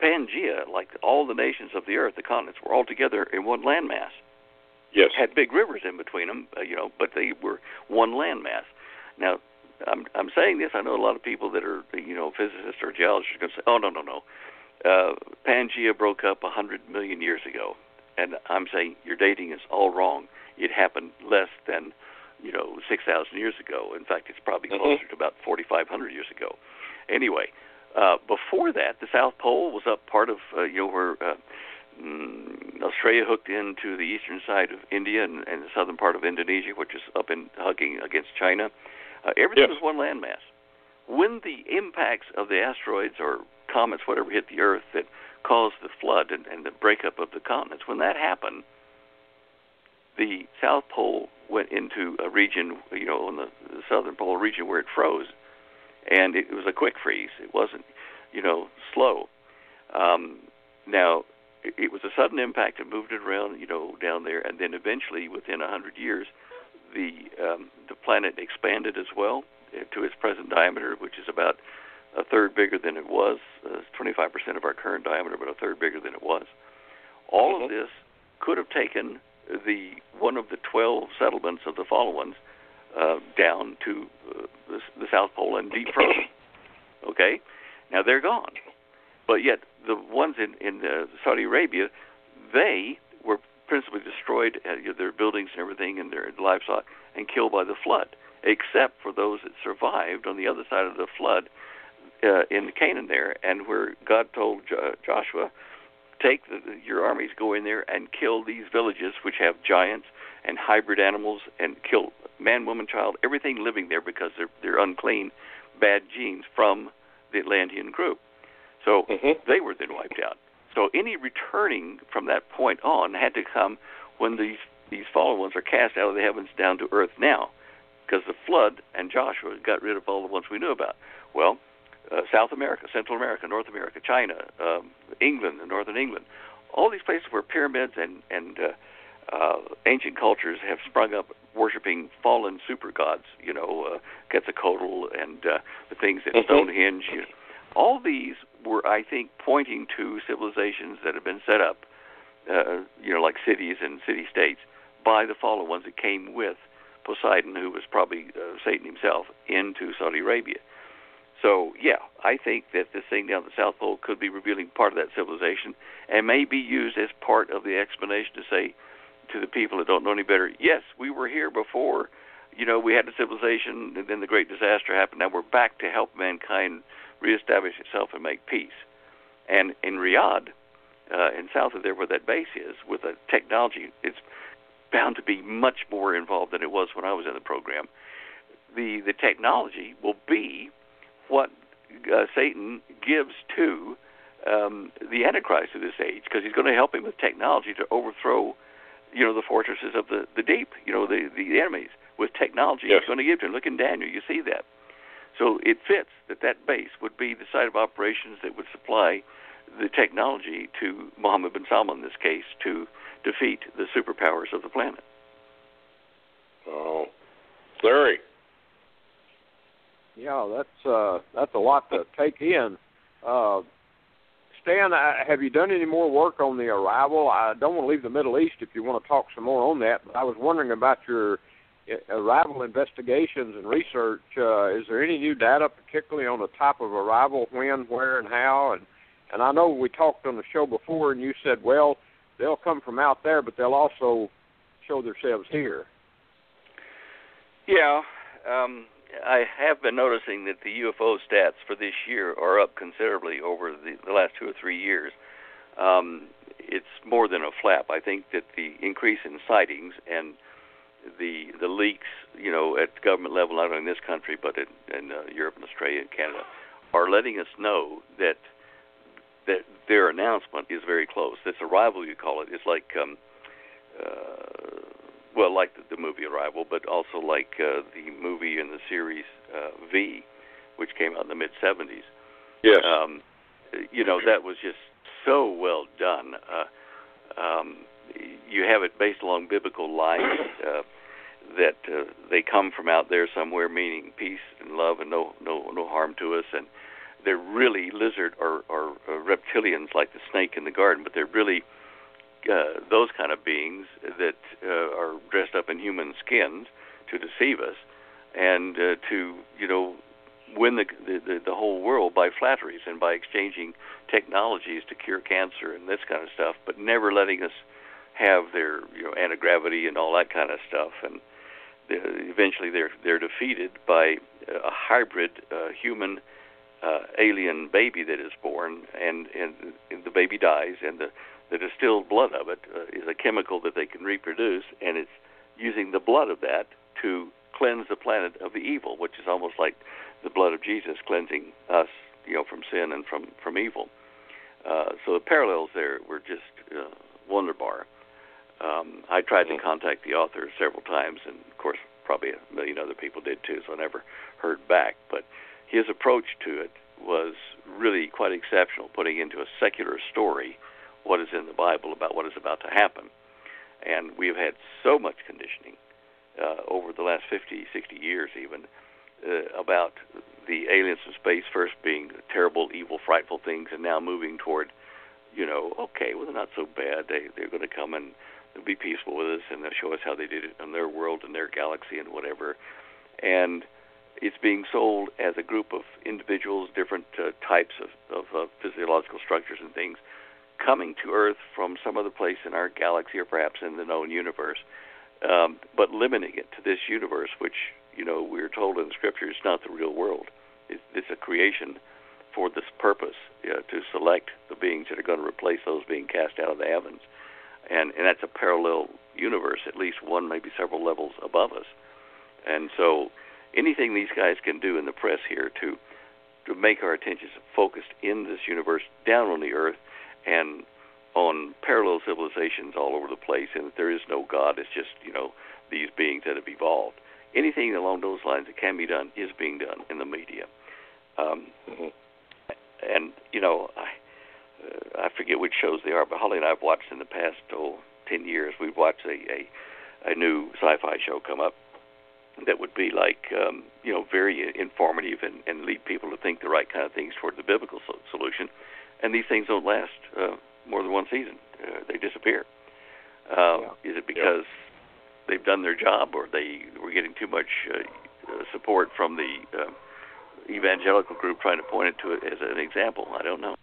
Pangea, like all the nations of the earth, the continents, were all together in one landmass. Yes. Had big rivers in between them, but they were one landmass. Now, I'm saying this. I know a lot of people that are, physicists or geologists are going to say, "Oh, no. Pangea broke up 100 million years ago," and I'm saying your dating is all wrong. It happened less than, 6,000 years ago. In fact, it's probably closer to about 4,500 years ago. Anyway, before that, the South Pole was up part of, where Australia hooked into the eastern side of India and the southern part of Indonesia, which is up in hugging against China. Everything was one landmass. When the impacts of the asteroids or comets, whatever, hit the Earth that caused the flood and the breakup of the continents, when that happened, the South Pole went into a region, on the southern pole region where it froze, and it was a quick freeze. It wasn't, slow. Now, it was a sudden impact that moved it around, down there, and then eventually, within 100 years, the planet expanded as well to its present diameter, which is about a third bigger than it was. 25% of our current diameter, but a third bigger than it was. All of this could have taken one of the 12 settlements of the fallen ones down to the South Pole and deep frozen. Okay? Now they're gone. But yet the ones in Saudi Arabia, they were principally destroyed, their buildings and everything and their livestock, and killed by the flood, except for those that survived on the other side of the flood in Canaan there, and where God told Joshua, take your armies, go in there and kill these villages which have giants and hybrid animals, and kill man, woman, child, everything living there, because they're unclean, bad genes from the Atlantean group. So they were then wiped out. So any returning from that point on had to come when these fallen ones are cast out of the heavens down to earth now, because the flood and Joshua got rid of all the ones we knew about. Well, South America, Central America, North America, China, England, and Northern England, all these places where pyramids and ancient cultures have sprung up worshiping fallen super gods, Quetzalcoatl and the things at Stonehenge. All these were, I think, pointing to civilizations that have been set up, like cities and city-states, by the fallen ones that came with Poseidon, who was probably Satan himself, into Saudi Arabia. So, yeah, I think that this thing down the South Pole could be revealing part of that civilization and may be used as part of the explanation to say to the people that don't know any better, yes, we were here before, we had a civilization, and then the great disaster happened. Now we're back to help mankind reestablish itself and make peace. And in Riyadh, in south of there where that base is, with the technology, it's bound to be much more involved than it was when I was in the program. The technology will be what Satan gives to the Antichrist of this age, because he's going to help him with technology to overthrow, the fortresses of the deep, the enemies, with technology he's going to give to him. Look in Daniel, you see that. So it fits that base would be the site of operations that would supply the technology to Mohammed bin Salman, in this case, to defeat the superpowers of the planet. Oh, Larry. Yeah, that's a lot to take in. Stan, have you done any more work on the arrival? I don't want to leave the Middle East if you want to talk some more on that, but I was wondering about your arrival investigations and research. Is there any new data, particularly on the type of arrival, when, where, and how? And I know we talked on the show before, and you said, well, they'll come from out there, but they'll also show themselves here. Yeah, I have been noticing that the UFO stats for this year are up considerably over the last 2 or 3 years. It's more than a flap. I think that the increase in sightings and the leaks, at government level, not only in this country but in Europe and Australia and Canada, are letting us know that their announcement is very close. This arrival, you call it, is like like the movie Arrival, but also like the movie in the series V, which came out in the mid-'70s. Yes. That was just so well done. You have it based along biblical lines that they come from out there somewhere, meaning peace and love and no harm to us, and they're really lizard or reptilians like the snake in the garden, but they're really those kind of beings that are dressed up in human skins to deceive us and to win the whole world by flatteries and by exchanging technologies to cure cancer and this kind of stuff, but never letting us have their anti-gravity and all that kind of stuff. And eventually they're defeated by a hybrid human alien baby that is born, and the baby dies, and the distilled blood of it is a chemical that they can reproduce, and it's using the blood of that to cleanse the planet of the evil, which is almost like the blood of Jesus cleansing us, from sin and from evil. So the parallels there were just wonderbar. I tried to contact the author several times, and of course probably a million other people did too, so I never heard back. But his approach to it was really quite exceptional, putting into a secular story what is in the Bible about what is about to happen. And we have had so much conditioning over the last 50, 60 years even about the aliens from space first being terrible, evil, frightful things, and now moving toward, okay, well, they're not so bad. They're going to come and they'll be peaceful with us, and they'll show us how they did it in their world and their galaxy and whatever. And it's being sold as a group of individuals, different types of physiological structures and things, coming to Earth from some other place in our galaxy or perhaps in the known universe, but limiting it to this universe, which, we're told in the Scripture is not the real world. It's a creation for this purpose, to select the beings that are going to replace those being cast out of the heavens. And that's a parallel universe, at least one, maybe several levels above us. And so anything these guys can do in the press here to make our attention focused in this universe, down on the Earth, and on parallel civilizations all over the place, and that there is no God, it's just, these beings that have evolved. Anything along those lines that can be done is being done in the media. And, I forget which shows they are, but Holly and I have watched in the past 10 years. We've watched a new sci-fi show come up that would be like, very informative and lead people to think the right kind of things toward the biblical solution. And these things don't last more than one season. They disappear. Is it because they've done their job, or they were getting too much support from the evangelical group trying to point it to it as an example? I don't know.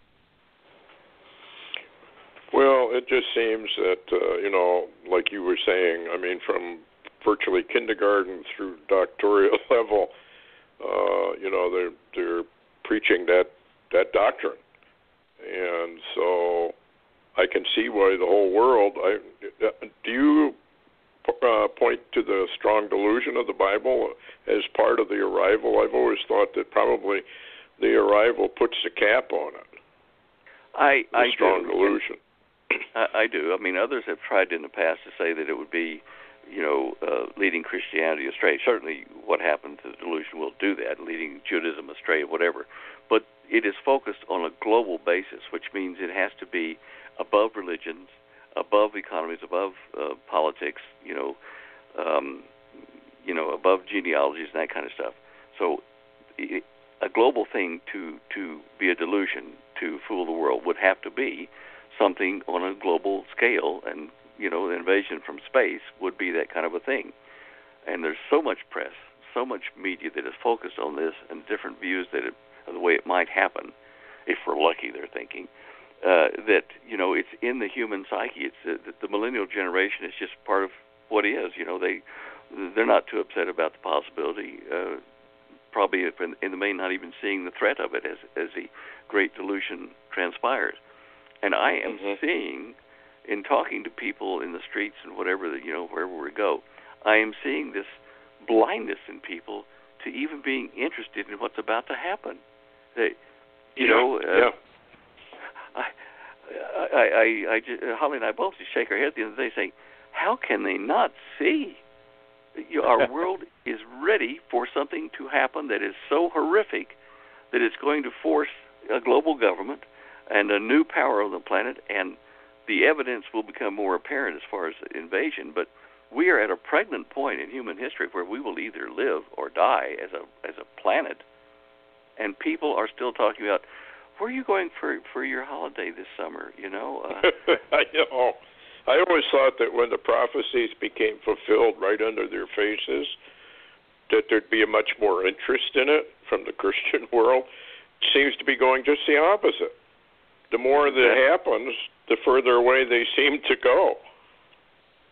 Well, it just seems that, like you were saying, from virtually kindergarten through doctoral level, they're preaching that doctrine. And so I can see why the whole world, do you point to the strong delusion of the Bible as part of the arrival? I've always thought that probably the arrival puts a cap on it. I strong delusion. I do. Others have tried in the past to say that it would be, leading Christianity astray. Certainly what happened to the delusion will do that, leading Judaism astray, whatever. But it is focused on a global basis, which means it has to be above religions, above economies, above politics, above genealogies and that kind of stuff. So a global thing to be a delusion, to fool the world would have to be something on a global scale, and the invasion from space would be that kind of a thing. And there's so much press, so much media that is focused on this, and different views of the way it might happen, if we're lucky, they're thinking, that it's in the human psyche. It's the millennial generation is just part of what is. They're not too upset about the possibility. Probably in the main, not even seeing the threat of it as the great delusion transpires. And I am seeing, in talking to people in the streets and whatever, wherever we go, I am seeing this blindness in people to even being interested in what's about to happen. Holly and I both just shake our heads the other day saying, how can they not see? Our world is ready for something to happen that is so horrific that it's going to force a global government and a new power on the planet, and the evidence will become more apparent as far as invasion. But we are at a pregnant point in human history where we will either live or die as a planet, and people are still talking about, where are you going for your holiday this summer? I know. I always thought that when the prophecies became fulfilled right under their faces, that there'd be a much more interest in it from the Christian world. It seems to be going just the opposite. The more that happens, the further away they seem to go.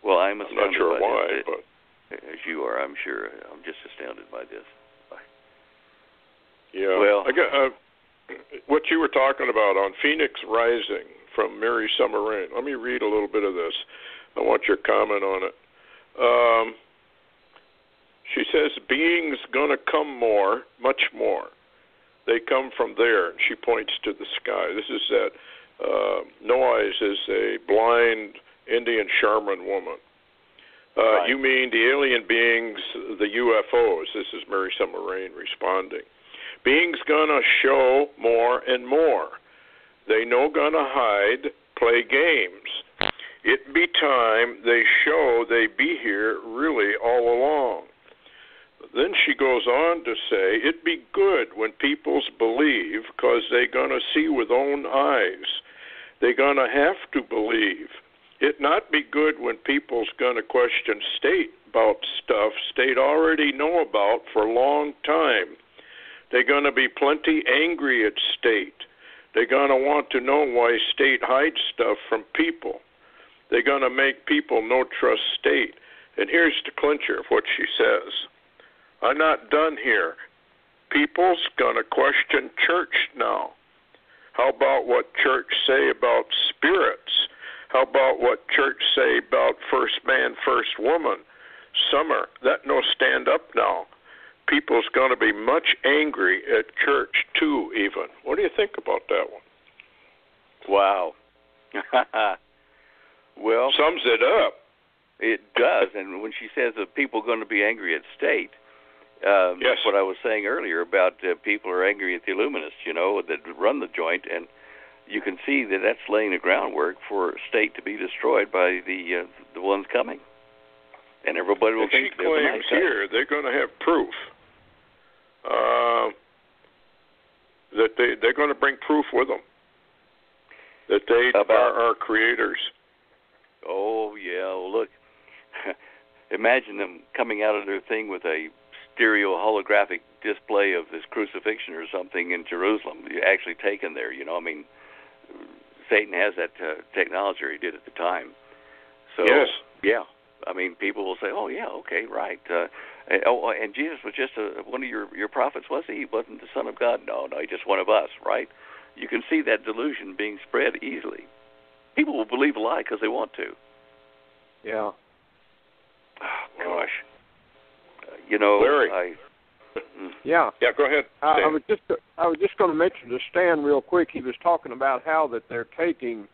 Well, I'm not sure why, but as you are, I'm sure. I'm just astounded by this. Yeah. Well, I got, what you were talking about on Phoenix Rising from Mary Summer Rain. Let me read a little bit of this. I want your comment on it. She says, beings gonna come more, much more. They come from there. And she points to the sky. This is that Noise is a blind Indian shaman woman. Right. You mean the alien beings, the UFOs? This is Mary Summer Rain responding. Beings gonna show more and more. They no gonna hide, play games. It be time they show they be here really all along. Then she goes on to say, it be good when peoples believe, 'cause they gonna see with own eyes. They gonna have to believe. It not be good when people's gonna question state about stuff state already know about for a long time. They're gonna be plenty angry at state. They're gonna want to know why state hides stuff from people. They're gonna make people no trust state. And here's the clincher of what she says. I'm not done here. People's gonna question church now. How about what church say about spirits? How about what church say about first man, first woman? Summer, that no stand up now. People's gonna be much angry at church too, even. What do you think about that one? Wow. Well, sums it up. It does. And when she says that people are going to be angry at state, yes. That's what I was saying earlier about people are angry at the Illuminists, that run the joint, and you can see that that's laying the groundwork for state to be destroyed by the ones coming. And everybody will think she claims here they're going to have proof that they're going to bring proof with them that they are our creators. Oh yeah, well, look, imagine them coming out of their thing with a stereo holographic display of this crucifixion or something in Jerusalem, actually taken there. Satan has that technology, or he did at the time. So yes. Yeah. I mean, people will say, "Oh, yeah, okay, right." And Jesus was just one of your prophets, was he? He wasn't the Son of God. No, he's just one of us, right? You can see that delusion being spread easily. People will believe a lie because they want to. Yeah. Oh, gosh. Larry. Yeah. Yeah. Go ahead. I was just going to mention to Stan real quick. He was talking about how that they're taking.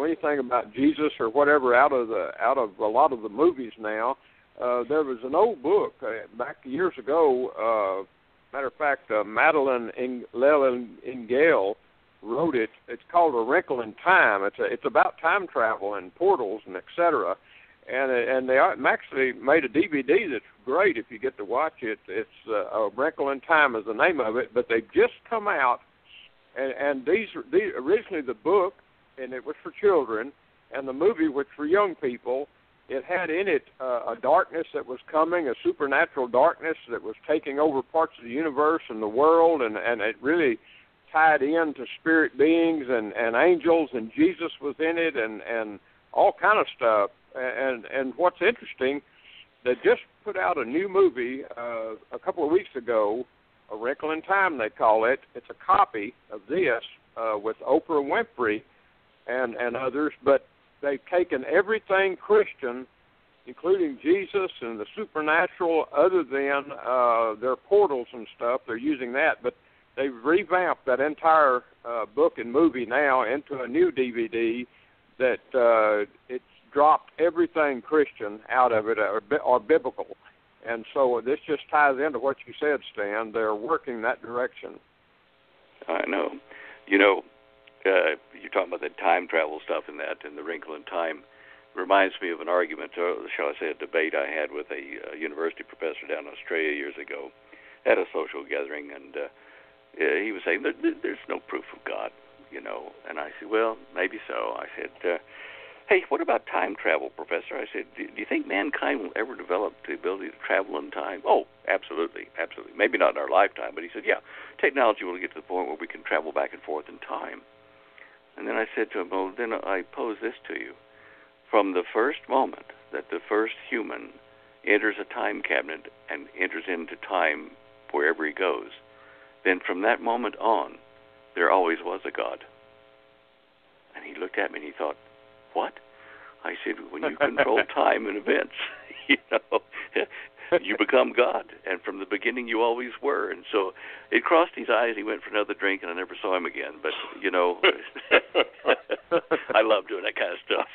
Anything about Jesus or whatever out of a lot of the movies now. There was an old book back years ago. Matter of fact, Madeline Engel wrote it. It's called A Wrinkle in Time. It's about time travel and portals and etc. And they actually made a DVD that's great if you get to watch it. It's A Wrinkle in Time is the name of it. But they've just come out And these originally the book, and it was for children, and the movie was for young people. It had in it a darkness that was coming, a supernatural darkness that was taking over parts of the universe and the world, and it really tied into spirit beings and angels, and Jesus was in it, and all kind of stuff. And what's interesting, they just put out a new movie a couple of weeks ago, A Wrinkle in Time they call it. It's a copy of this with Oprah Winfrey and others, but they've taken everything Christian, including Jesus and the supernatural, other than their portals and stuff. They're using that, but they've revamped that entire book and movie now into a new DVD that it's dropped everything Christian out of it or biblical. And so this just ties into what you said, Stan. They're working that direction. I know. You know, you're talking about the time travel stuff and that, and the wrinkle in time. Reminds me of an argument, or shall I say a debate I had with a university professor down in Australia years ago at a social gathering, and he was saying there's no proof of God, you know. And I said, well, maybe so. I said, hey, what about time travel, Professor? I said, do you think mankind will ever develop the ability to travel in time? Oh, absolutely, absolutely. Maybe not in our lifetime, but he said, yeah, technology will get to the point where we can travel back and forth in time. And then I said to him, well, then I pose this to you. From the first moment that the first human enters a time cabinet and enters into time wherever he goes, then from that moment on, there always was a God. And he looked at me and he thought, what? I said, when you control time and events, you know, you become God. And from the beginning, you always were. And so it crossed his eyes. He went for another drink, and I never saw him again. But, you know, I love doing that kind of stuff.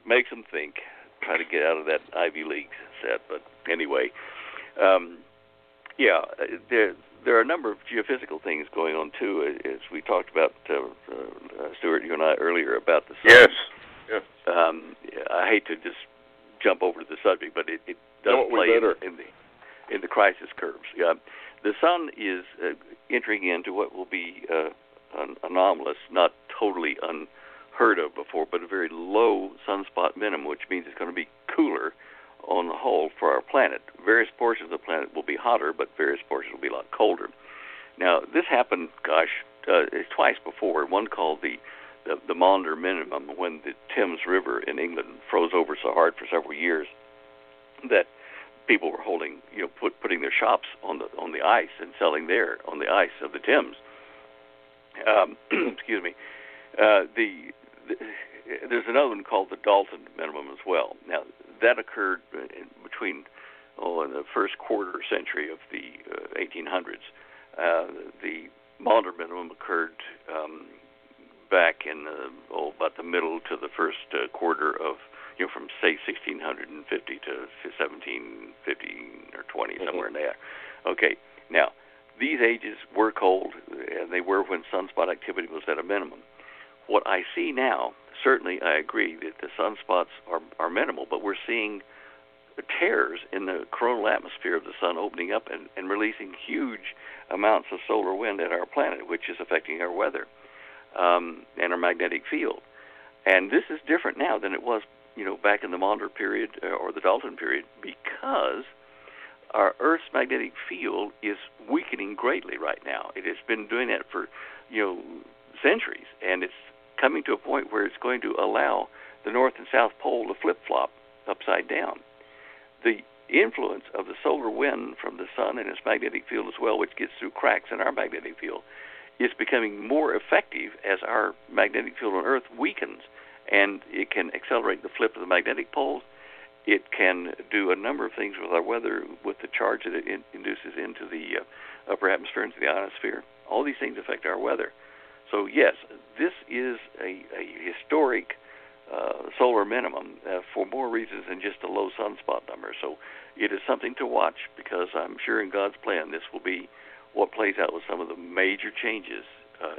Makes them think. Try to get out of that Ivy League set. But anyway, yeah, there are a number of geophysical things going on, too, as we talked about, Stewart, you and I earlier, about the sun. Yes. I hate to just jump over to the subject, but it does play in the crisis curves. The sun is entering into what will be an anomalous, not totally unheard of before, but a very low sunspot minimum, which means it's going to be cooler on the whole for our planet. Various portions of the planet will be hotter, but various portions will be a lot colder. Now, this happened, twice before. One called the Maunder minimum, when the Thames River in England froze over so hard for several years that people were holding, putting their shops on the ice and selling there on the ice of the Thames. Excuse me. There's another one called the Dalton minimum as well. Now, that occurred between in the first quarter century of the 1800s. The Maunder minimum occurred back in about the middle to the first quarter of, from say 1650 to 1750 or 20, somewhere in there. Okay, now these ages were cold, and they were when sunspot activity was at a minimum. What I see now, certainly I agree that the sunspots are minimal, but we're seeing tears in the coronal atmosphere of the sun opening up and releasing huge amounts of solar wind at our planet, which is affecting our weather and our magnetic field. And this is different now than it was, back in the Maunder period or the Dalton period, because our Earth's magnetic field is weakening greatly right now. It has been doing that for, centuries, and it's coming to a point where it's going to allow the North and South Pole to flip-flop upside down. The influence of the solar wind from the sun and its magnetic field as well, which gets through cracks in our magnetic field, is becoming more effective as our magnetic field on Earth weakens, and it can accelerate the flip of the magnetic poles. It can do a number of things with our weather, with the charge that it induces into the upper atmosphere, into the ionosphere. All these things affect our weather. So, yes, this is a historic solar minimum for more reasons than just a low sunspot number. So it is something to watch, because I'm sure in God's plan this will be what plays out with some of the major changes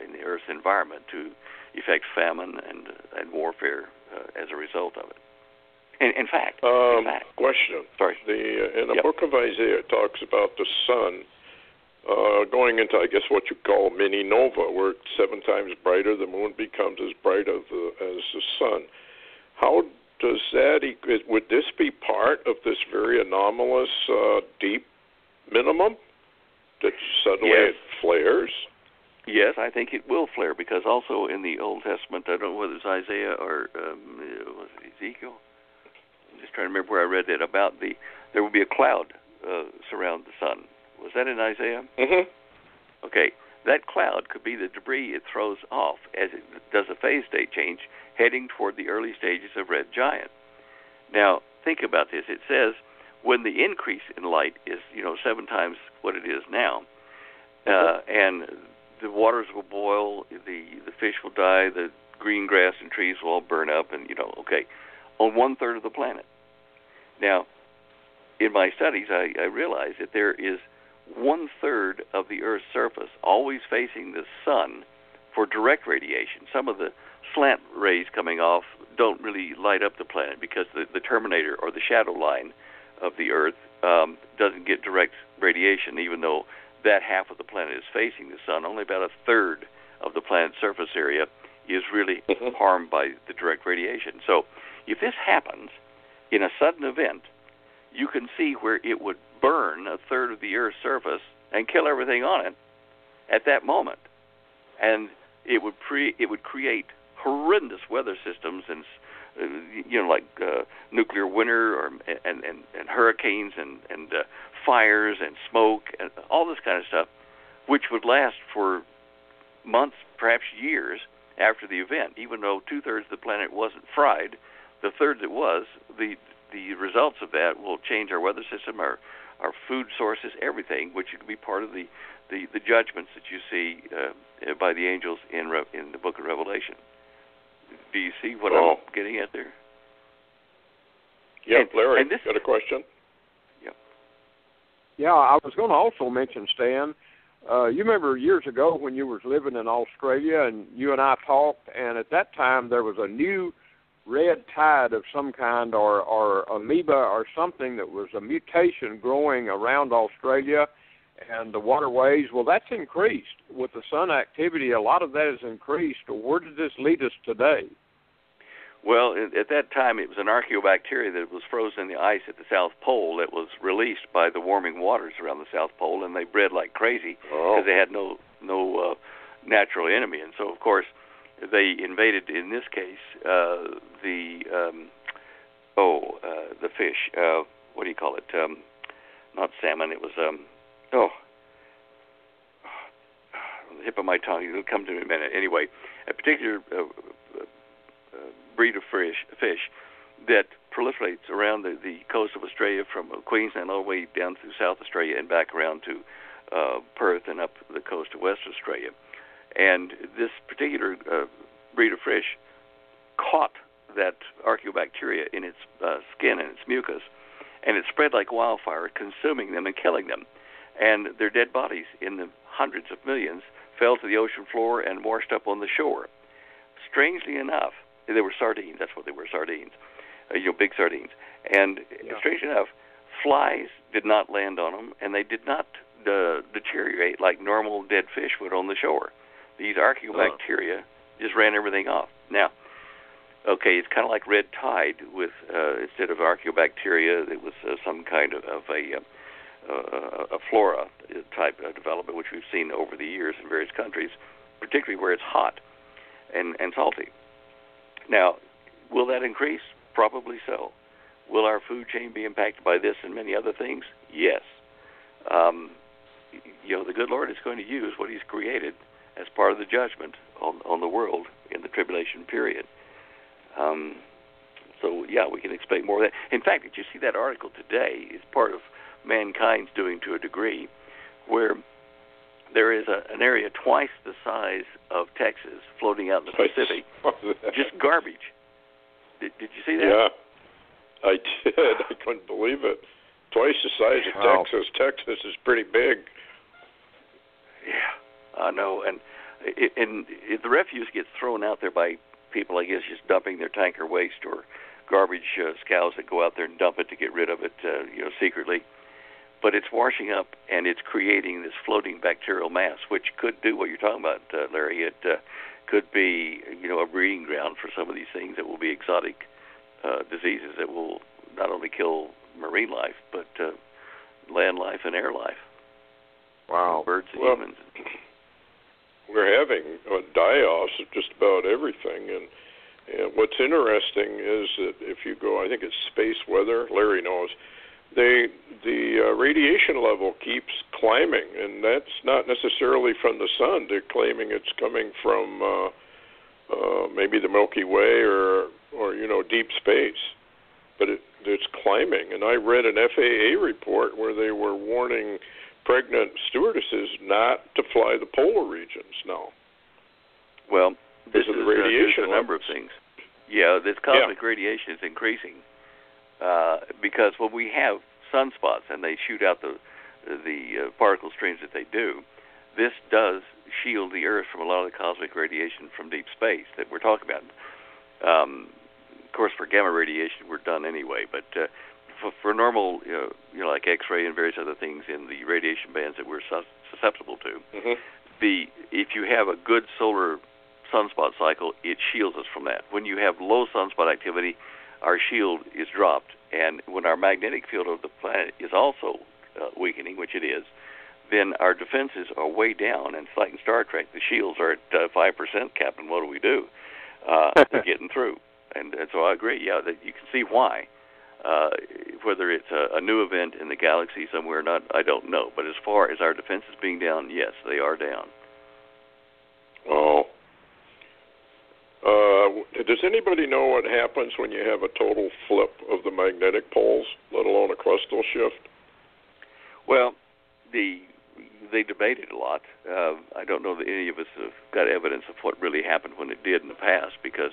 in the Earth's environment to effect famine and warfare as a result of it. In fact, question. Sorry. In the book of Isaiah, it talks about the sun going into, I guess, what you call mini nova, where 7 times brighter, the moon becomes as bright as the sun. How does that, would this be part of this very anomalous deep minimum that suddenly it flares? Yes, I think it will flare, because also in the Old Testament, I don't know whether it's Isaiah or was it Ezekiel? I'm just trying to remember where I read it about there will be a cloud surround the sun. Was that in Isaiah? Mm-hmm. Okay, that cloud could be the debris it throws off as it does a phase state change, heading toward the early stages of red giant. Now, think about this. It says when the increase in light is, 7 times what it is now, and the waters will boil, the fish will die, the green grass and trees will all burn up, and, on 1/3 of the planet. Now, in my studies, I realized that there is 1/3 of the Earth's surface always facing the sun for direct radiation. Some of the slant rays coming off don't really light up the planet because the terminator or the shadow line of the Earth doesn't get direct radiation, even though that half of the planet is facing the sun. Only about 1/3 of the planet's surface area is really harmed by the direct radiation. So if this happens in a sudden event, you can see where it would burn 1/3 of the Earth's surface and kill everything on it at that moment. And it would create horrendous weather systems, and like nuclear winter and hurricanes and fires and smoke and all this kind of stuff, which would last for months, perhaps years after the event. Even though 2/3 of the planet wasn't fried, the third that was, the results of that will change our weather system, our food sources, everything, which would be part of the judgments that you see by the angels in the book of Revelation. Do you see what I'm getting at there? Yeah, Larry, got a question? Yeah, I was going to also mention, Stan, you remember years ago when you was living in Australia and you and I talked, and at that time there was a new red tide of some kind or amoeba or something that was a mutation growing around Australia and the waterways. Well, that's increased. With the sun activity, a lot of that has increased. Where did this lead us today? Well, at that time, it was an archaeobacteria that was frozen in the ice at the South Pole that was released by the warming waters around the South Pole, and they bred like crazy because they had no natural enemy. And so, of course, they invaded, in this case, the fish. What do you call it? Not salmon. It was, on the tip of my tongue. It'll come to me in a minute. Anyway, a particular breed of fish that proliferates around the coast of Australia, from Queensland all the way down through South Australia and back around to Perth and up the coast of West Australia. And this particular breed of fish caught that archaeobacteria in its skin and its mucus, and it spread like wildfire, consuming them and killing them. And their dead bodies, in the hundreds of millions, fell to the ocean floor and washed up on the shore. Strangely enough, they were sardines. That's what they were, sardines. Big sardines. And strangely enough, flies did not land on them, and they did not deteriorate like normal dead fish would on the shore. These archaeobacteria just ran everything off. Now, it's kind of like red tide with instead of archaeobacteria, it was some kind of a flora type of development, which we've seen over the years in various countries, particularly where it's hot and salty. Now, will that increase? Probably so. Will our food chain be impacted by this and many other things? Yes. The good Lord is going to use what He's created as part of the judgment on the world in the tribulation period. We can expect more of that. In fact, did you see that article today? It's part of mankind's doing to a degree, where there is an area twice the size of Texas floating out in the Pacific, just garbage. Did you see that? Yeah, I did. I couldn't believe it. Twice the size of Texas. Texas is pretty big. Yeah, I know. And if the refuse gets thrown out there by people, I guess, just dumping their tanker waste or garbage scows that go out there and dump it to get rid of it, secretly. but it's washing up and it's creating this floating bacterial mass, which could do what you're talking about, Larry. It could be, a breeding ground for some of these things that will be exotic diseases that will not only kill marine life, but land life and air life. Wow. Birds and humans. We're having die-offs of just about everything, and what's interesting is that if you go, I think it's Space Weather, Larry knows, the radiation level keeps climbing, and that's not necessarily from the sun. They're claiming it's coming from maybe the Milky Way or deep space, but it's climbing. And I read an FAA report where they were warning pregnant stewardesses not to fly the polar regions now. Well, this is the radiation a number of things. Yeah, this cosmic radiation is increasing because when we have sunspots and they shoot out the particle streams that they do, this does shield the Earth from a lot of the cosmic radiation from deep space that we're talking about. Of course, for gamma radiation, we're done anyway, but for normal, like X-ray and various other things in the radiation bands that we're susceptible to, if you have a good solar sunspot cycle, it shields us from that. When you have low sunspot activity, our shield is dropped, and when our magnetic field of the planet is also weakening, which it is, then our defenses are way down, and it's like in Star Trek, the shields are at 5%, Captain, what do we do? They're getting through. And so I agree, that you can see why. Whether it's a new event in the galaxy somewhere or not, I don't know. But as far as our defenses being down, yes, they are down. Oh. Does anybody know what happens when you have a total flip of the magnetic poles, let alone a crustal shift? Well, they debate it a lot. I don't know that any of us have got evidence of what really happened when it did in the past, because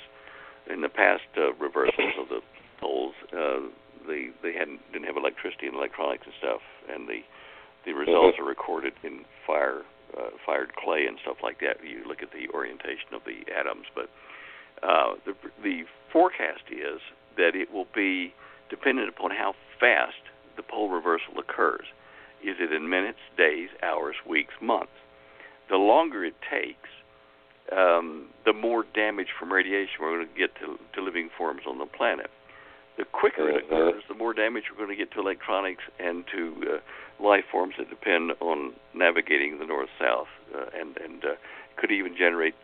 in the past reversals of the poles, they didn't have electricity and electronics and stuff, and the results are recorded in fired clay and stuff like that. You look at the orientation of the atoms, but the forecast is that it will be dependent upon how fast the pole reversal occurs. Is it in minutes, days, hours, weeks, months? The longer it takes, the more damage from radiation we're going to get to living forms on the planet. The quicker it occurs, the more damage we're going to get to electronics and to life forms that depend on navigating the north-south, and could even generate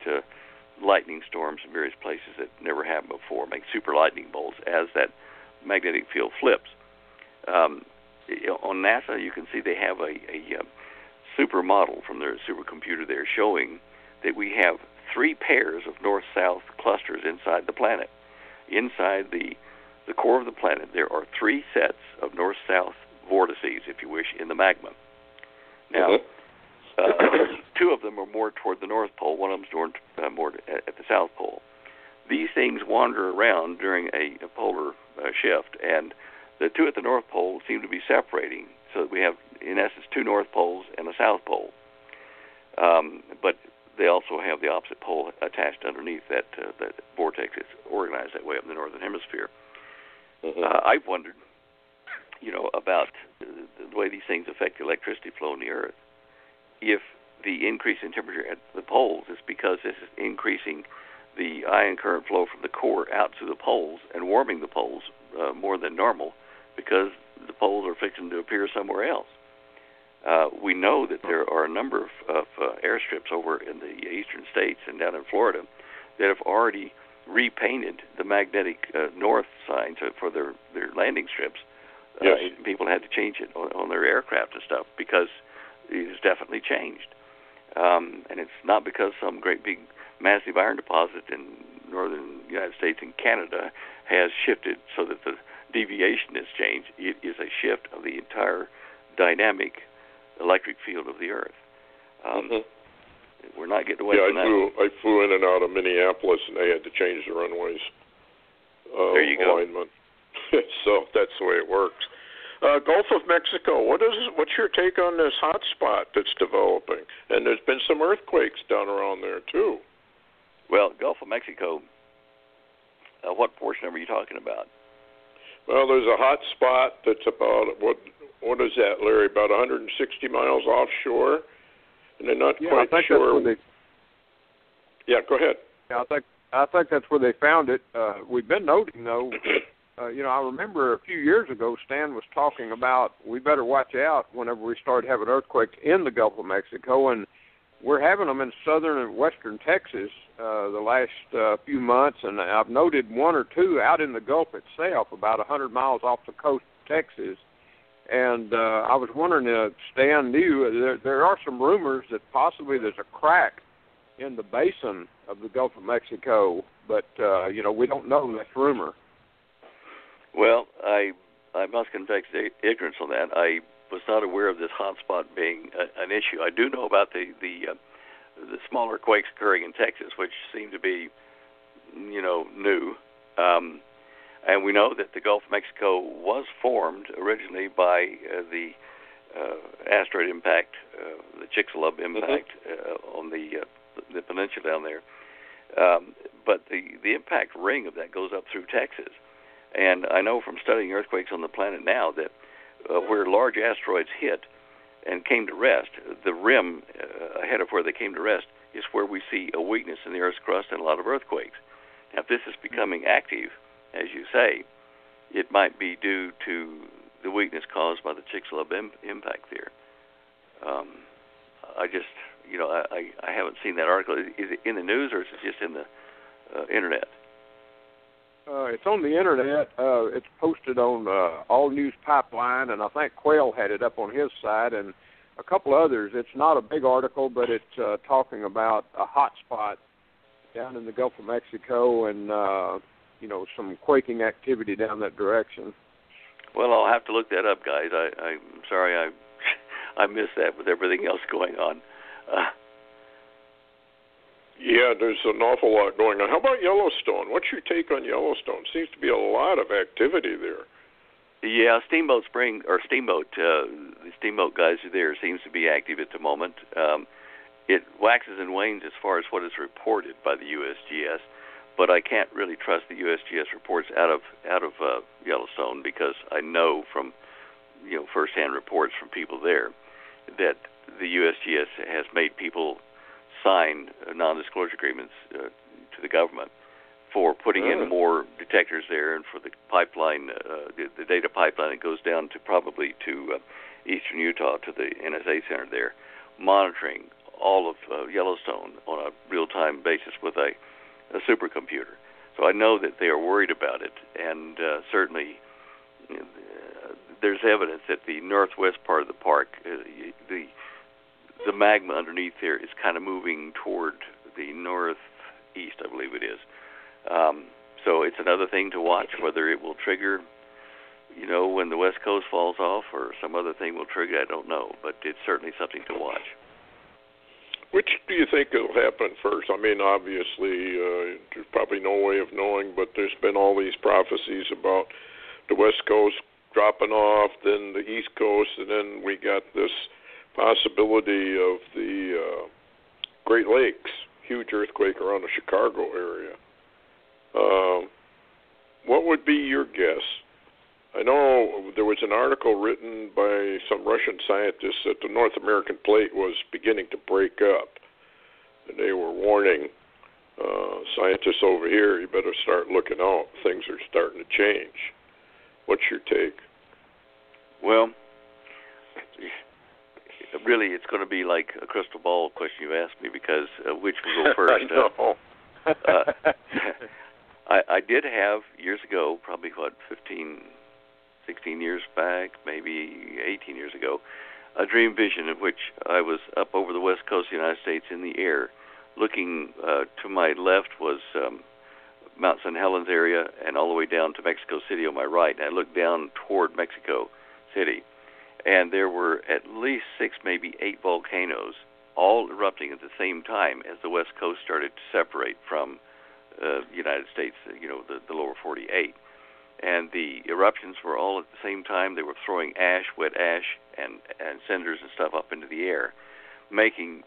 lightning storms in various places that never happened before, make super lightning bolts as that magnetic field flips. On NASA, you can see they have a super model from their supercomputer there showing that we have 3 pairs of north-south clusters inside the planet. Inside the core of the planet, there are 3 sets of north-south vortices, if you wish, in the magma. Now, 2 of them are more toward the North Pole. One of them is more at the South Pole. These things wander around during a polar shift, and the 2 at the North Pole seem to be separating, so that we have, in essence, 2 North Poles and a South Pole. But they also have the opposite pole attached underneath that vortex. It's organized that way up in the Northern Hemisphere. I've wondered, about the way these things affect the electricity flow in the Earth. If the increase in temperature at the poles is because this is increasing the ion current flow from the core out to the poles and warming the poles more than normal, because the poles are fixing to appear somewhere else. We know that there are a number of airstrips over in the eastern states and down in Florida that have already repainted the magnetic north signs for their landing strips. People had to change it on their aircraft and stuff because it has definitely changed. And it's not because some great big massive iron deposit in northern United States and Canada has shifted so that the deviation has changed. It is a shift of the entire dynamic electric field of the Earth. We're not getting away from that. I flew in and out of Minneapolis, and they had to change the runways. There you go. Alignment. So that's the way it works. Gulf of Mexico. What's your take on this hot spot that's developing? And there's been some earthquakes down around there too. Well, Gulf of Mexico. What portion are you talking about? Well, there's a hot spot that's about what is that, Larry? About 160 miles offshore, and they're not quite sure. Yeah, go ahead. Yeah, I think that's where they found it. We've been noting though. I remember a few years ago, Stan was talking about we better watch out whenever we start having earthquakes in the Gulf of Mexico, and we're having them in southern and western Texas the last few months, and I've noted one or two out in the Gulf itself, about 100 miles off the coast of Texas. And I was wondering, Stan knew there are some rumors that possibly there's a crack in the basin of the Gulf of Mexico, but we don't know. That's rumor. Well, I must confess ignorance on that. I was not aware of this hotspot being an issue. I do know about the smaller quakes occurring in Texas, which seem to be, new. And we know that the Gulf of Mexico was formed originally by the asteroid impact, the Chicxulub impact on the peninsula down there. But the impact ring of that goes up through Texas. And I know from studying earthquakes on the planet now that where large asteroids hit and came to rest, the rim ahead of where they came to rest is where we see a weakness in the Earth's crust and a lot of earthquakes. Now, if this is becoming active, as you say, it might be due to the weakness caused by the Chicxulub impact there. I haven't seen that article. Is it in the news or is it just in the internet? It's on the internet. It's posted on All News Pipeline, and I think Quayle had it up on his side, and a couple others. It's not a big article, but it's talking about a hot spot down in the Gulf of Mexico and, some quaking activity down that direction. Well, I'll have to look that up, guys. I'm sorry I missed that with everything else going on. Yeah, there's an awful lot going on. How about Yellowstone? What's your take on Yellowstone? Seems to be a lot of activity there. Yeah, the steamboat guys are there. Seems to be active at the moment. It waxes and wanes as far as what is reported by the USGS, but I can't really trust the USGS reports out of Yellowstone because I know from firsthand reports from people there that the USGS has made people sign non-disclosure agreements to the government for putting in more detectors there and for the pipeline, the data pipeline that goes down to probably to eastern Utah to the NSA center there, monitoring all of Yellowstone on a real-time basis with a supercomputer. So I know that they are worried about it, and certainly there's evidence that the northwest part of the park, the magma underneath there is kind of moving toward the northeast, I believe it is. So it's another thing to watch, whether it will trigger, when the West Coast falls off or some other thing will trigger, I don't know. But it's certainly something to watch. Which do you think will happen first? I mean, obviously, there's probably no way of knowing, but there's been all these prophecies about the West Coast dropping off, then the East Coast, and then we got this possibility of the Great Lakes, huge earthquake around the Chicago area. What would be your guess? I know there was an article written by some Russian scientists that the North American plate was beginning to break up, and they were warning scientists over here, you better start looking out. Things are starting to change. What's your take? Well, really, it's going to be like a crystal ball question you asked me because which will go first? I did have years ago, probably 16 years back, maybe 18 years ago, a dream vision in which I was up over the west coast of the United States in the air. Looking to my left was Mount St. Helens area and all the way down to Mexico City on my right. And I looked down toward Mexico City, and there were at least 6, maybe 8 volcanoes all erupting at the same time as the west coast started to separate from the United States, the lower 48. And the eruptions were all at the same time. They were throwing ash, wet ash, and cinders and stuff up into the air, making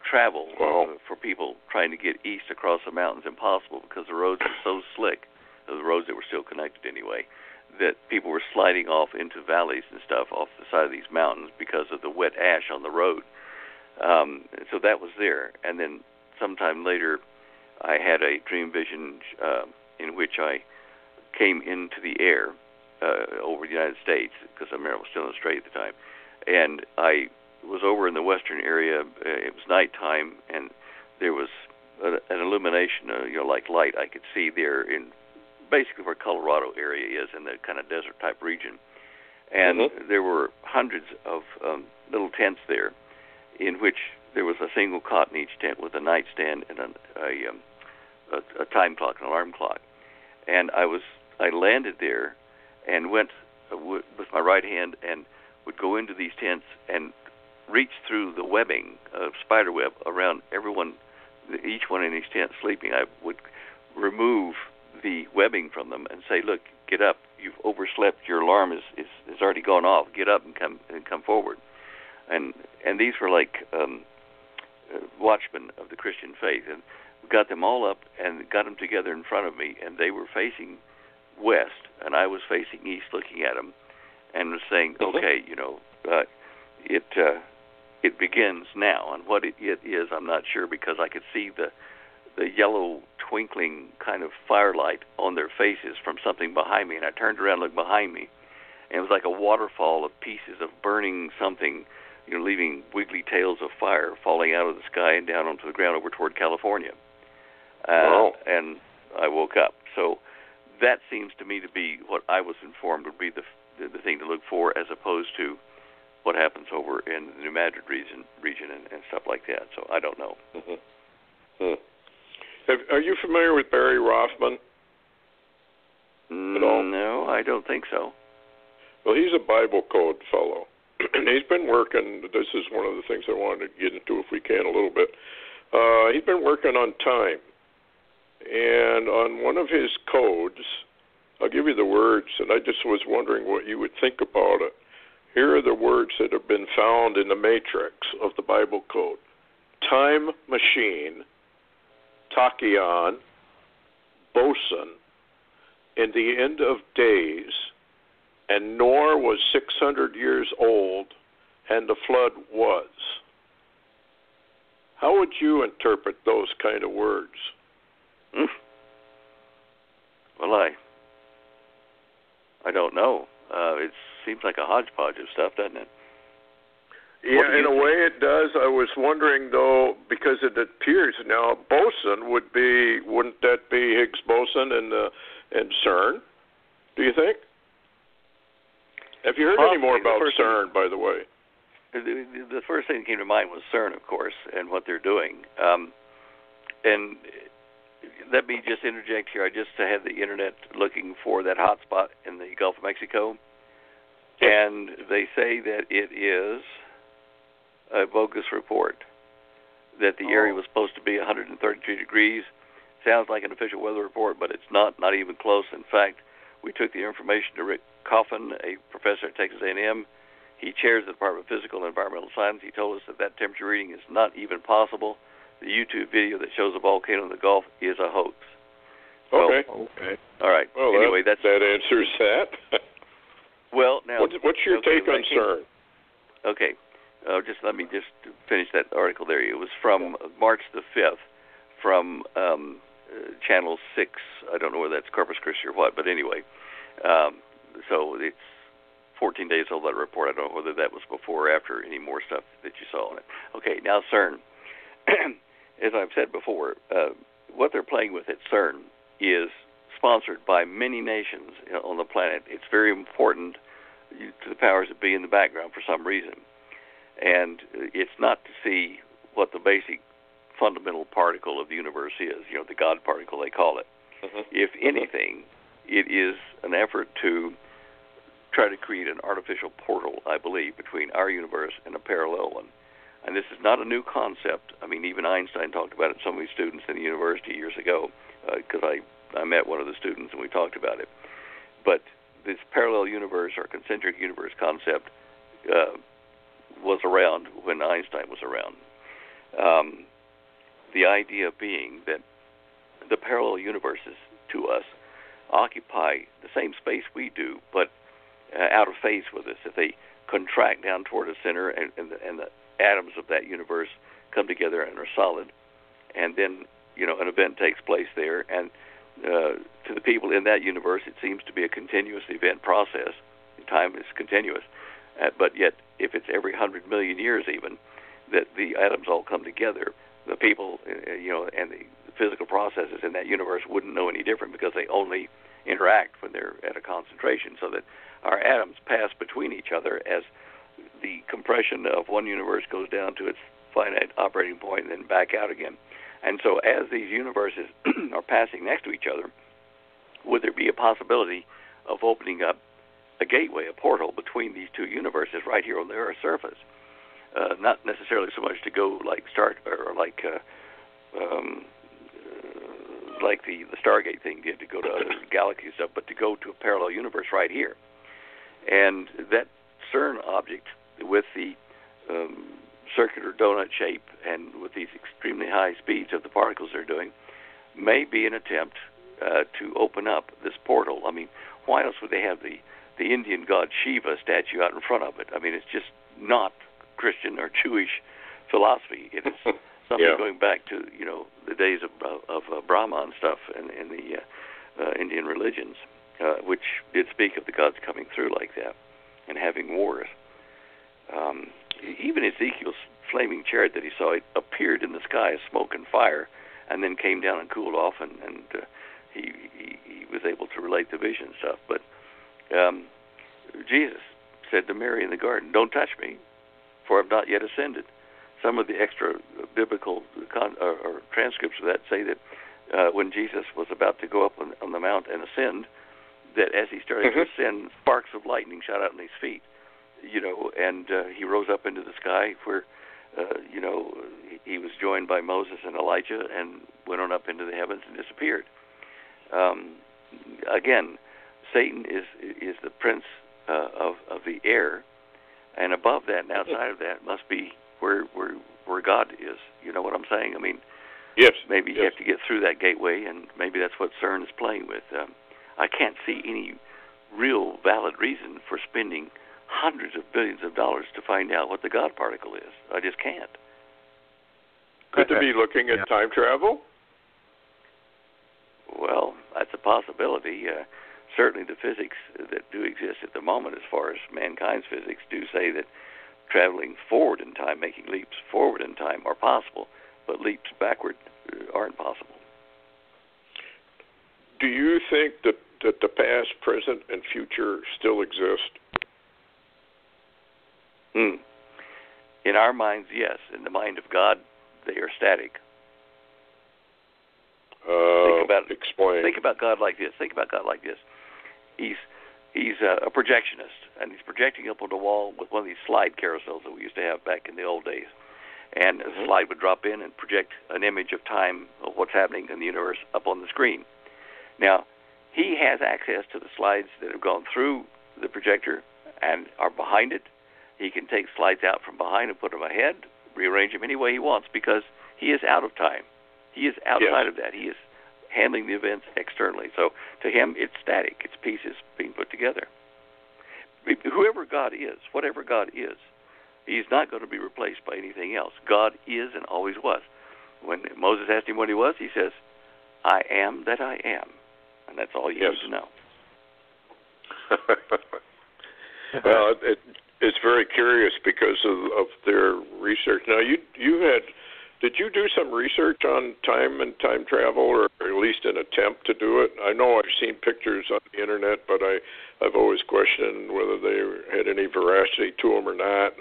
travel for people trying to get east across the mountains impossible because the roads were so slick, the roads that were still connected anyway, that people were sliding off into valleys and stuff off the side of these mountains because of the wet ash on the road. So that was there. And then sometime later, I had a dream vision in which I came into the air over the United States, because I was still in Australia at the time. And I was over in the western area. It was nighttime, and there was an illumination, like light I could see there in basically where Colorado area is, in the kind of desert-type region. And there were hundreds of little tents there, in which there was a single cot in each tent with a nightstand and a time clock, an alarm clock. And I landed there and went with my right hand and would go into these tents and reach through the webbing of spider web around everyone, each one in each tent sleeping. I would remove the webbing from them and say, "Look, get up. You've overslept. Your alarm is already gone off. Get up and come forward." And these were like watchmen of the Christian faith, and we got them all up and got them together in front of me, and they were facing west, and I was facing east, looking at them, and was saying, "Okay, it begins now." And what it is, I'm not sure, because I could see the yellow twinkling kind of firelight on their faces from something behind me, and I turned around and looked behind me, and it was like a waterfall of pieces of burning something, leaving wiggly tails of fire falling out of the sky and down onto the ground over toward California. And I woke up. So that seems to me to be what I was informed would be the thing to look for, as opposed to what happens over in the New Madrid region and stuff like that. So I don't know. Are you familiar with Barry Rothman at all? No, I don't think so. Well, he's a Bible code fellow. And he's been working, this is one of the things I wanted to get into if we can a little bit. He's been working on time. And on one of his codes, I'll give you the words, and I just was wondering what you would think about it. Here are the words that have been found in the matrix of the Bible code: time machine, tachyon, boson, in the end of days, and Noah was 600 years old, and the flood was. How would you interpret those kind of words? Well, I don't know. It seems like a hodgepodge of stuff, doesn't it? Yeah, in a way it does. I was wondering, though, because it appears now, boson wouldn't that be Higgs boson and CERN, do you think? Have you heard any more about CERN, by the way? The first thing that came to mind was CERN, of course, and what they're doing. And let me just interject here. I just had the internet looking for that hot spot in the Gulf of Mexico, and they say that it is a bogus report, that the area was supposed to be 133 degrees. Sounds like an official weather report, but it's not even close. In fact, we took the information to Rick Coffin, a professor at Texas A&M. He chairs the Department of Physical and Environmental Science. He told us that temperature reading is not even possible. The YouTube video that shows a volcano in the Gulf is a hoax. Okay. All right. Well, anyway, that answers that. Well, now, what's your take on CERN? Okay. Let me finish that article there. It was from March the 5th from Channel 6. I don't know whether that's Corpus Christi or what, but anyway. So it's 14 days old, that report. I don't know whether that was before or after any more stuff that you saw on it. Okay, now CERN. As I've said before, what they're playing with at CERN is sponsored by many nations on the planet. It's very important to the powers that be in the background for some reason. And it's not to see what the basic fundamental particle of the universe is, the God particle they call it. If anything, it is an effort to try to create an artificial portal, I believe, between our universe and a parallel one. And this is not a new concept. I mean, even Einstein talked about it to some of his students in the university years ago, because I met one of the students and we talked about it. But this parallel universe or concentric universe concept was around when Einstein was around. The idea being that the parallel universes to us occupy the same space we do, but out of phase with us, if they contract down toward a center and the atoms of that universe come together and are solid, and then an event takes place there, and to the people in that universe it seems to be a continuous event process. Time is continuous, but yet if it's every 100 million years even that the atoms all come together, the people and the physical processes in that universe wouldn't know any different, because they only interact when they're at a concentration, so that our atoms pass between each other as the compression of one universe goes down to its finite operating point and then back out again. And so as these universes are passing next to each other, would there be a possibility of opening up a gateway, a portal between these two universes right here on the Earth's surface? Not necessarily so much to go like the Stargate thing did, to go to other galaxies stuff, but to go to a parallel universe right here. And that CERN object with the circular donut shape and with these extremely high speeds of the particles they're doing may be an attempt to open up this portal. I mean, why else would they have the Indian god Shiva statue out in front of it? I mean, it's just not Christian or Jewish philosophy. It is something going back to the days of Brahma and stuff and the Indian religions, which did speak of the gods coming through like that and having wars. Even Ezekiel's flaming chariot that he saw, it appeared in the sky as smoke and fire, and then came down and cooled off, and he was able to relate the vision and stuff. But Jesus said to Mary in the garden, "Don't touch me, for I've not yet ascended." Some of the extra biblical or transcripts of that say that when Jesus was about to go up on the mount and ascend, that as he started to ascend, sparks of lightning shot out in his feet, and he rose up into the sky where, he was joined by Moses and Elijah and went on up into the heavens and disappeared. Again, Satan is the prince of the air, and above that and outside of that must be where God is. You know what I'm saying? I mean, yes. Maybe you have to get through that gateway, and maybe that's what CERN is playing with. I can't see any real valid reason for spending hundreds of billions of dollars to find out what the God particle is. I just can't. Could they be looking at time travel? Well, that's a possibility. Certainly the physics that do exist at the moment, as far as mankind's physics, do say that traveling forward in time, making leaps forward in time are possible, but leaps backward aren't possible. Do you think that the past, present, and future still exist? In our minds, yes. In the mind of God, they are static. Explain. Think about God like this. He's a projectionist, and he's projecting up on the wall with one of these slide carousels that we used to have back in the old days. And a slide would drop in and project an image of time of what's happening in the universe up on the screen. Now, he has access to the slides that have gone through the projector and are behind it. He can take slides out from behind and put them ahead, rearrange them any way he wants, because he is out of time. He is outside of that. He is handling the events externally. So to him, it's static. It's pieces being put together. Whoever God is, whatever God is, he's not going to be replaced by anything else. God is and always was. When Moses asked him what he was, he says, "I am that I am." And that's all you need to know. Well, it's very curious because of their research. Now, did you do some research on time and time travel, or at least an attempt to do it? I know I've seen pictures on the internet, but I've always questioned whether they had any veracity to them or not.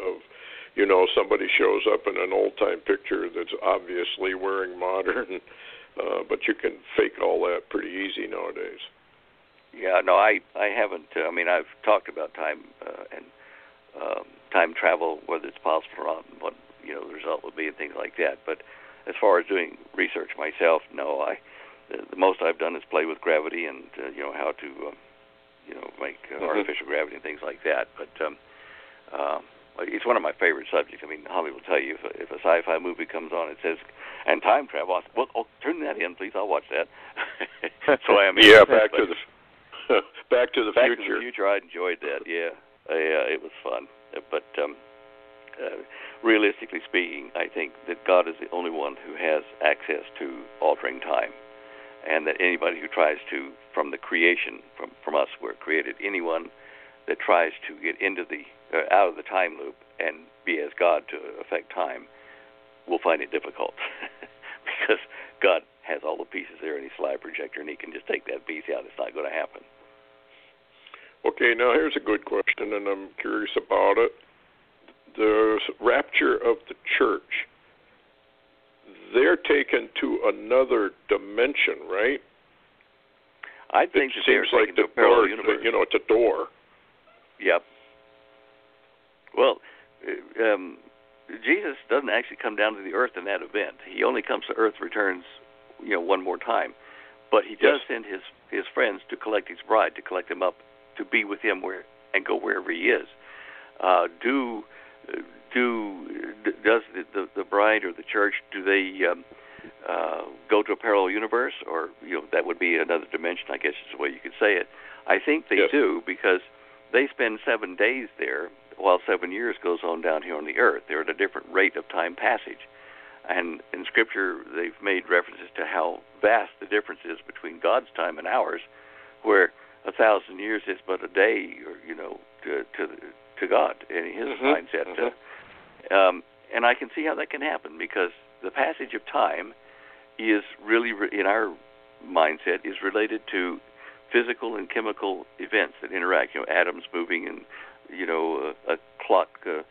Somebody shows up in an old-time picture that's obviously wearing modern, but you can fake all that pretty easy nowadays. Yeah, no, I haven't. I've talked about time and time travel, whether it's possible or not, and what the result would be and things like that. But as far as doing research myself, no. The most I've done is play with gravity and how to make artificial gravity and things like that. But it's one of my favorite subjects. I mean, Holly will tell you if a sci-fi movie comes on, it says and time travel. Well, turn that in, please. I'll watch that. So I am. Yeah, back to Back to the Back Future. Back to the Future, I enjoyed that, yeah. It was fun. But realistically speaking, I think that God is the only one who has access to altering time, and that anybody who tries to, from the creation, from us, we're created, anyone that tries to get into out of the time loop and be as God to affect time will find it difficult because God has all the pieces there in his slide projector, and he can just take that piece out. It's not going to happen. Okay, now here's a good question, and I'm curious about it. The rapture of the church, they're taken to another dimension, right? I think it seems like the door, it's a door. Yep. Well, Jesus doesn't actually come down to the earth in that event. He only comes to earth, returns, one more time. But he does send his friends to collect his bride, to collect them up, to be with him and go wherever he is. Does the bride or the church, do they go to a parallel universe, or that would be another dimension, I guess is the way you could say it. I think they do, because they spend 7 days there while 7 years goes on down here on the earth. They're at a different rate of time passage. And in Scripture, they've made references to how vast the difference is between God's time and ours, where 1,000 years is but a day, or to God in his mindset. And I can see how that can happen, because the passage of time is really, in our mindset, is related to physical and chemical events that interact. Atoms moving, and a clock. The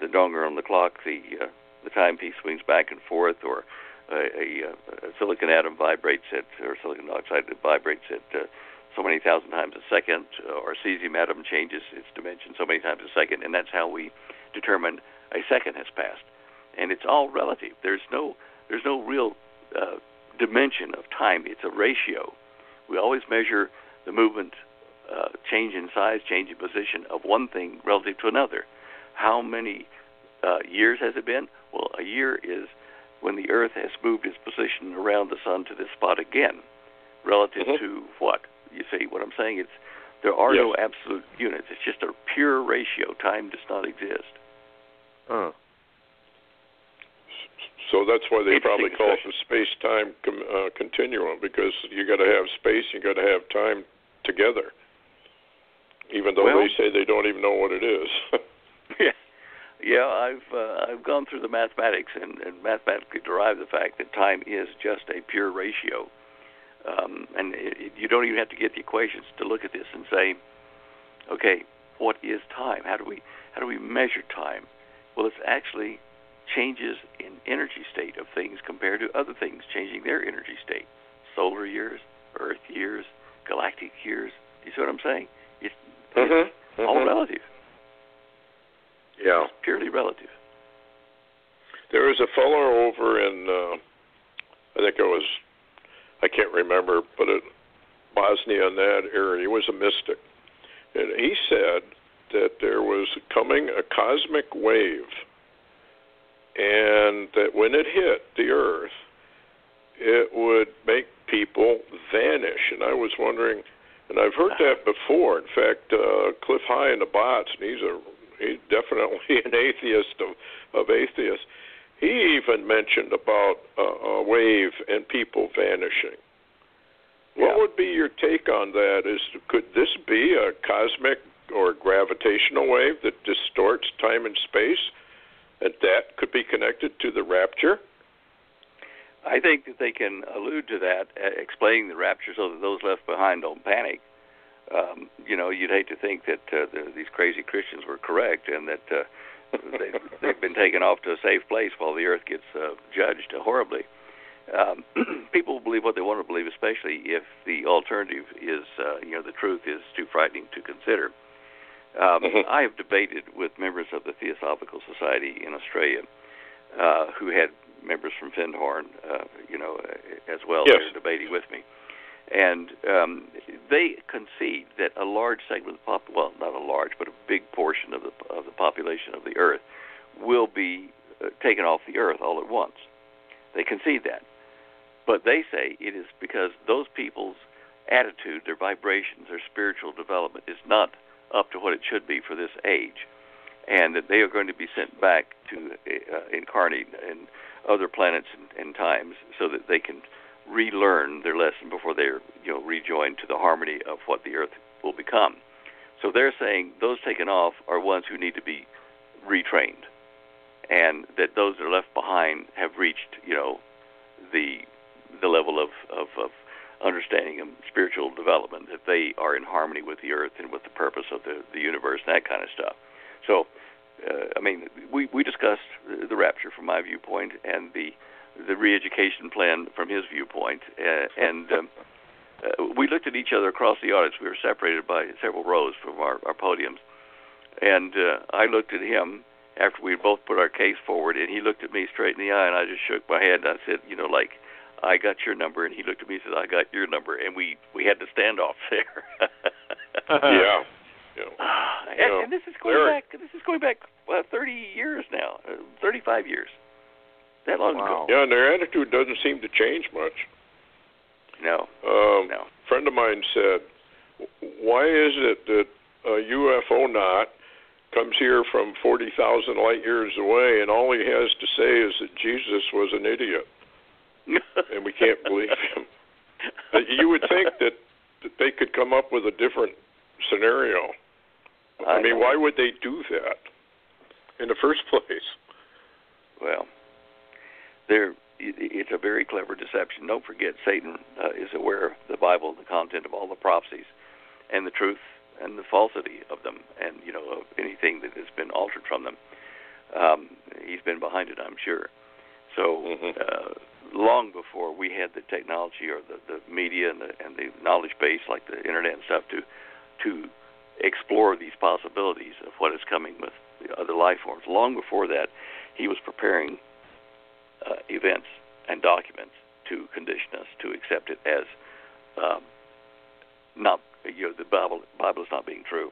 donger on the clock, the timepiece swings back and forth, or a silicon atom vibrates or silicon dioxide vibrates at so many thousand times a second, or a cesium atom changes its dimension so many times a second, and that's how we determine a second has passed. And it's all relative. There's no real dimension of time. It's a ratio. We always measure the movement, change in size, change in position of one thing relative to another. How many years has it been? Well, a year is when the Earth has moved its position around the sun to this spot again, relative to what? You see what I'm saying? There are no absolute units. It's just a pure ratio. Time does not exist. So that's why they probably call it the space-time continuum, because you got to have space, you got to have time together, even though they say they don't even know what it is. I've gone through the mathematics and mathematically derived the fact that time is just a pure ratio, and you don't even have to get the equations to look at this and say, okay, what is time? How do we measure time? Well, it's actually changes in energy state of things compared to other things changing their energy state. Solar years, Earth years, galactic years. You see what I'm saying? It's all relative. Yeah. It's purely relative. There was a fellow over in, I can't remember, but Bosnia and that area. He was a mystic. And he said that there was coming a cosmic wave, and that when it hit the Earth, it would make people vanish. And I was wondering, and I've heard that before. In fact, Cliff High in the Bots, and he's definitely an atheist of atheists. He even mentioned about a wave and people vanishing. What would be your take on that? Could this be a cosmic or gravitational wave that distorts time and space, and that could be connected to the rapture? I think that they can allude to that, explaining the rapture so that those left behind don't panic. You'd hate to think that these crazy Christians were correct, and that they've been taken off to a safe place while the earth gets judged horribly. People believe what they want to believe, especially if the alternative is, the truth is too frightening to consider. I have debated with members of the Theosophical Society in Australia, who had members from Findhorn, as well, there debating with me. And they concede that a large segment of not a large, but a big portion of the population of the Earth will be taken off the Earth all at once. They concede that. But they say it is because those people's attitude, their vibrations, their spiritual development is not up to what it should be for this age, and that they are going to be sent back to incarnate in other planets and times so that they can relearn their lesson before they're rejoined to the harmony of what the Earth will become. So they're saying those taken off are ones who need to be retrained, and that those that are left behind have reached the level of understanding and spiritual development, that they are in harmony with the Earth and with the purpose of the universe and that kind of stuff. So, we discussed the rapture from my viewpoint and the re-education plan from his viewpoint, and we looked at each other across the audience. We were separated by several rows from our podiums, and I looked at him after we both put our case forward, and he looked at me straight in the eye, and I just shook my head, and I said, I got your number, and he looked at me and said, I got your number, and we had the standoff there. Yeah. And this is going back 30 years now, 35 years. That long ago. Yeah, and their attitude doesn't seem to change much. No. A friend of mine said, why is it that a UFOnaut comes here from 40,000 light years away, and all he has to say is that Jesus was an idiot, and we can't believe him? You would think that they could come up with a different scenario. I mean, why would they do that in the first place? Well, it's a very clever deception. Don't forget, Satan is aware of the Bible, the content of all the prophecies, and the truth and the falsity of them, and of anything that has been altered from them. He's been behind it, I'm sure. So long before we had the technology or the media and the knowledge base like the internet and stuff to explore these possibilities of what is coming with the other life forms, long before that, he was preparing events and documents to condition us to accept it as not the Bible is not being true,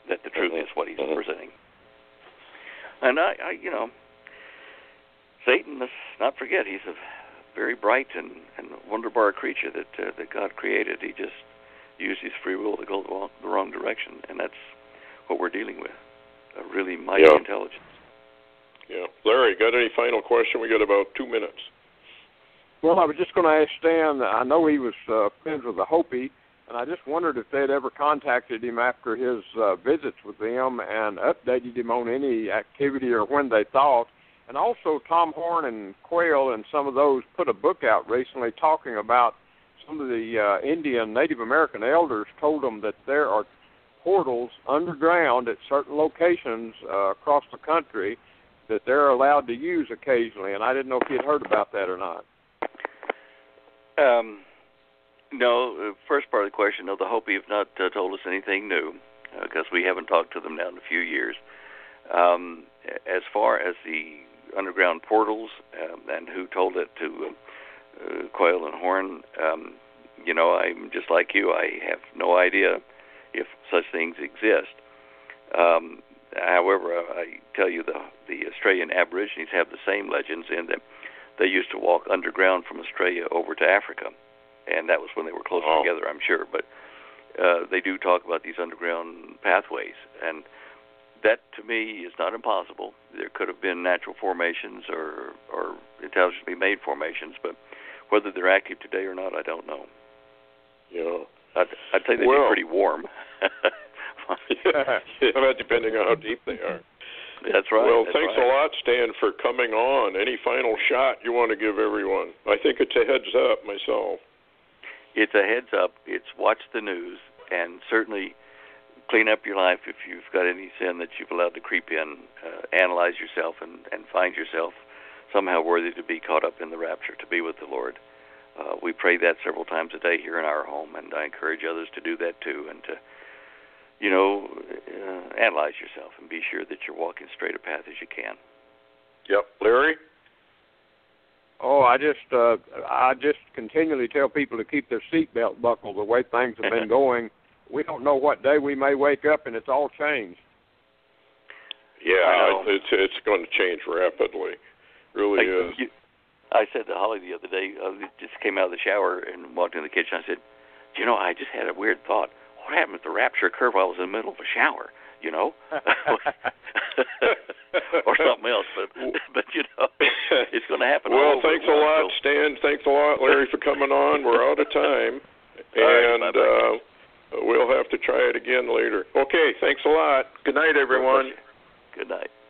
that the truth is what he's presenting. And I Satan, let's not forget, he's a very bright and wonderbar creature that God created. He just used his free will to go the wrong direction, and that's what we're dealing with, a really mighty intelligence. Yeah. Larry, got any final question? We got about 2 minutes. Well, I was just going to ask Stan, I know he was friends with the Hopi, and I just wondered if they'd ever contacted him after his visits with them and updated him on any activity or when they thought. And also Tom Horn and Quayle and some of those put a book out recently talking about some of the Indian Native American elders told them that there are portals underground at certain locations across the country that they're allowed to use occasionally. And I didn't know if you'd heard about that or not. No, first part of the question, no, the Hopi have not told us anything new because we haven't talked to them now in a few years. As far as the underground portals and who told it to Quayle and Horn, I'm just like you. I have no idea if such things exist. However, I tell you, the Australian Aborigines have the same legends in that they used to walk underground from Australia over to Africa, and that was when they were closer together, I'm sure. But they do talk about these underground pathways, and that, to me, is not impossible. There could have been natural formations or intelligently made formations, but whether they're active today or not, I don't know. I'd say they'd be pretty warm. Depending on how deep they are. That's right. Well, thanks a lot, Stan, for coming on. Any final shot you want to give everyone? I think it's a heads up myself. It's a heads up. It's watch the news and certainly clean up your life if you've got any sin that you've allowed to creep in. Analyze yourself and find yourself somehow worthy to be caught up in the rapture, to be with the Lord. We pray that several times a day here in our home, and I encourage others to do that too, and to analyze yourself and be sure that you're walking straight a path as you can. Yep. Larry? Oh, I just continually tell people to keep their seatbelt buckled the way things have been going. We don't know what day we may wake up and it's all changed. Yeah, it's going to change rapidly. Really is. I said to Holly the other day, just came out of the shower and walked in the kitchen. I said, I just had a weird thought. What happened if the rapture occurred while I was in the middle of a shower? Or something else, but it's going to happen. Well, thanks a lot, Stan. Thanks a lot, Larry, for coming on. We're out of time, and we'll have to try it again later. Okay, thanks a lot. Good night, everyone. Good night.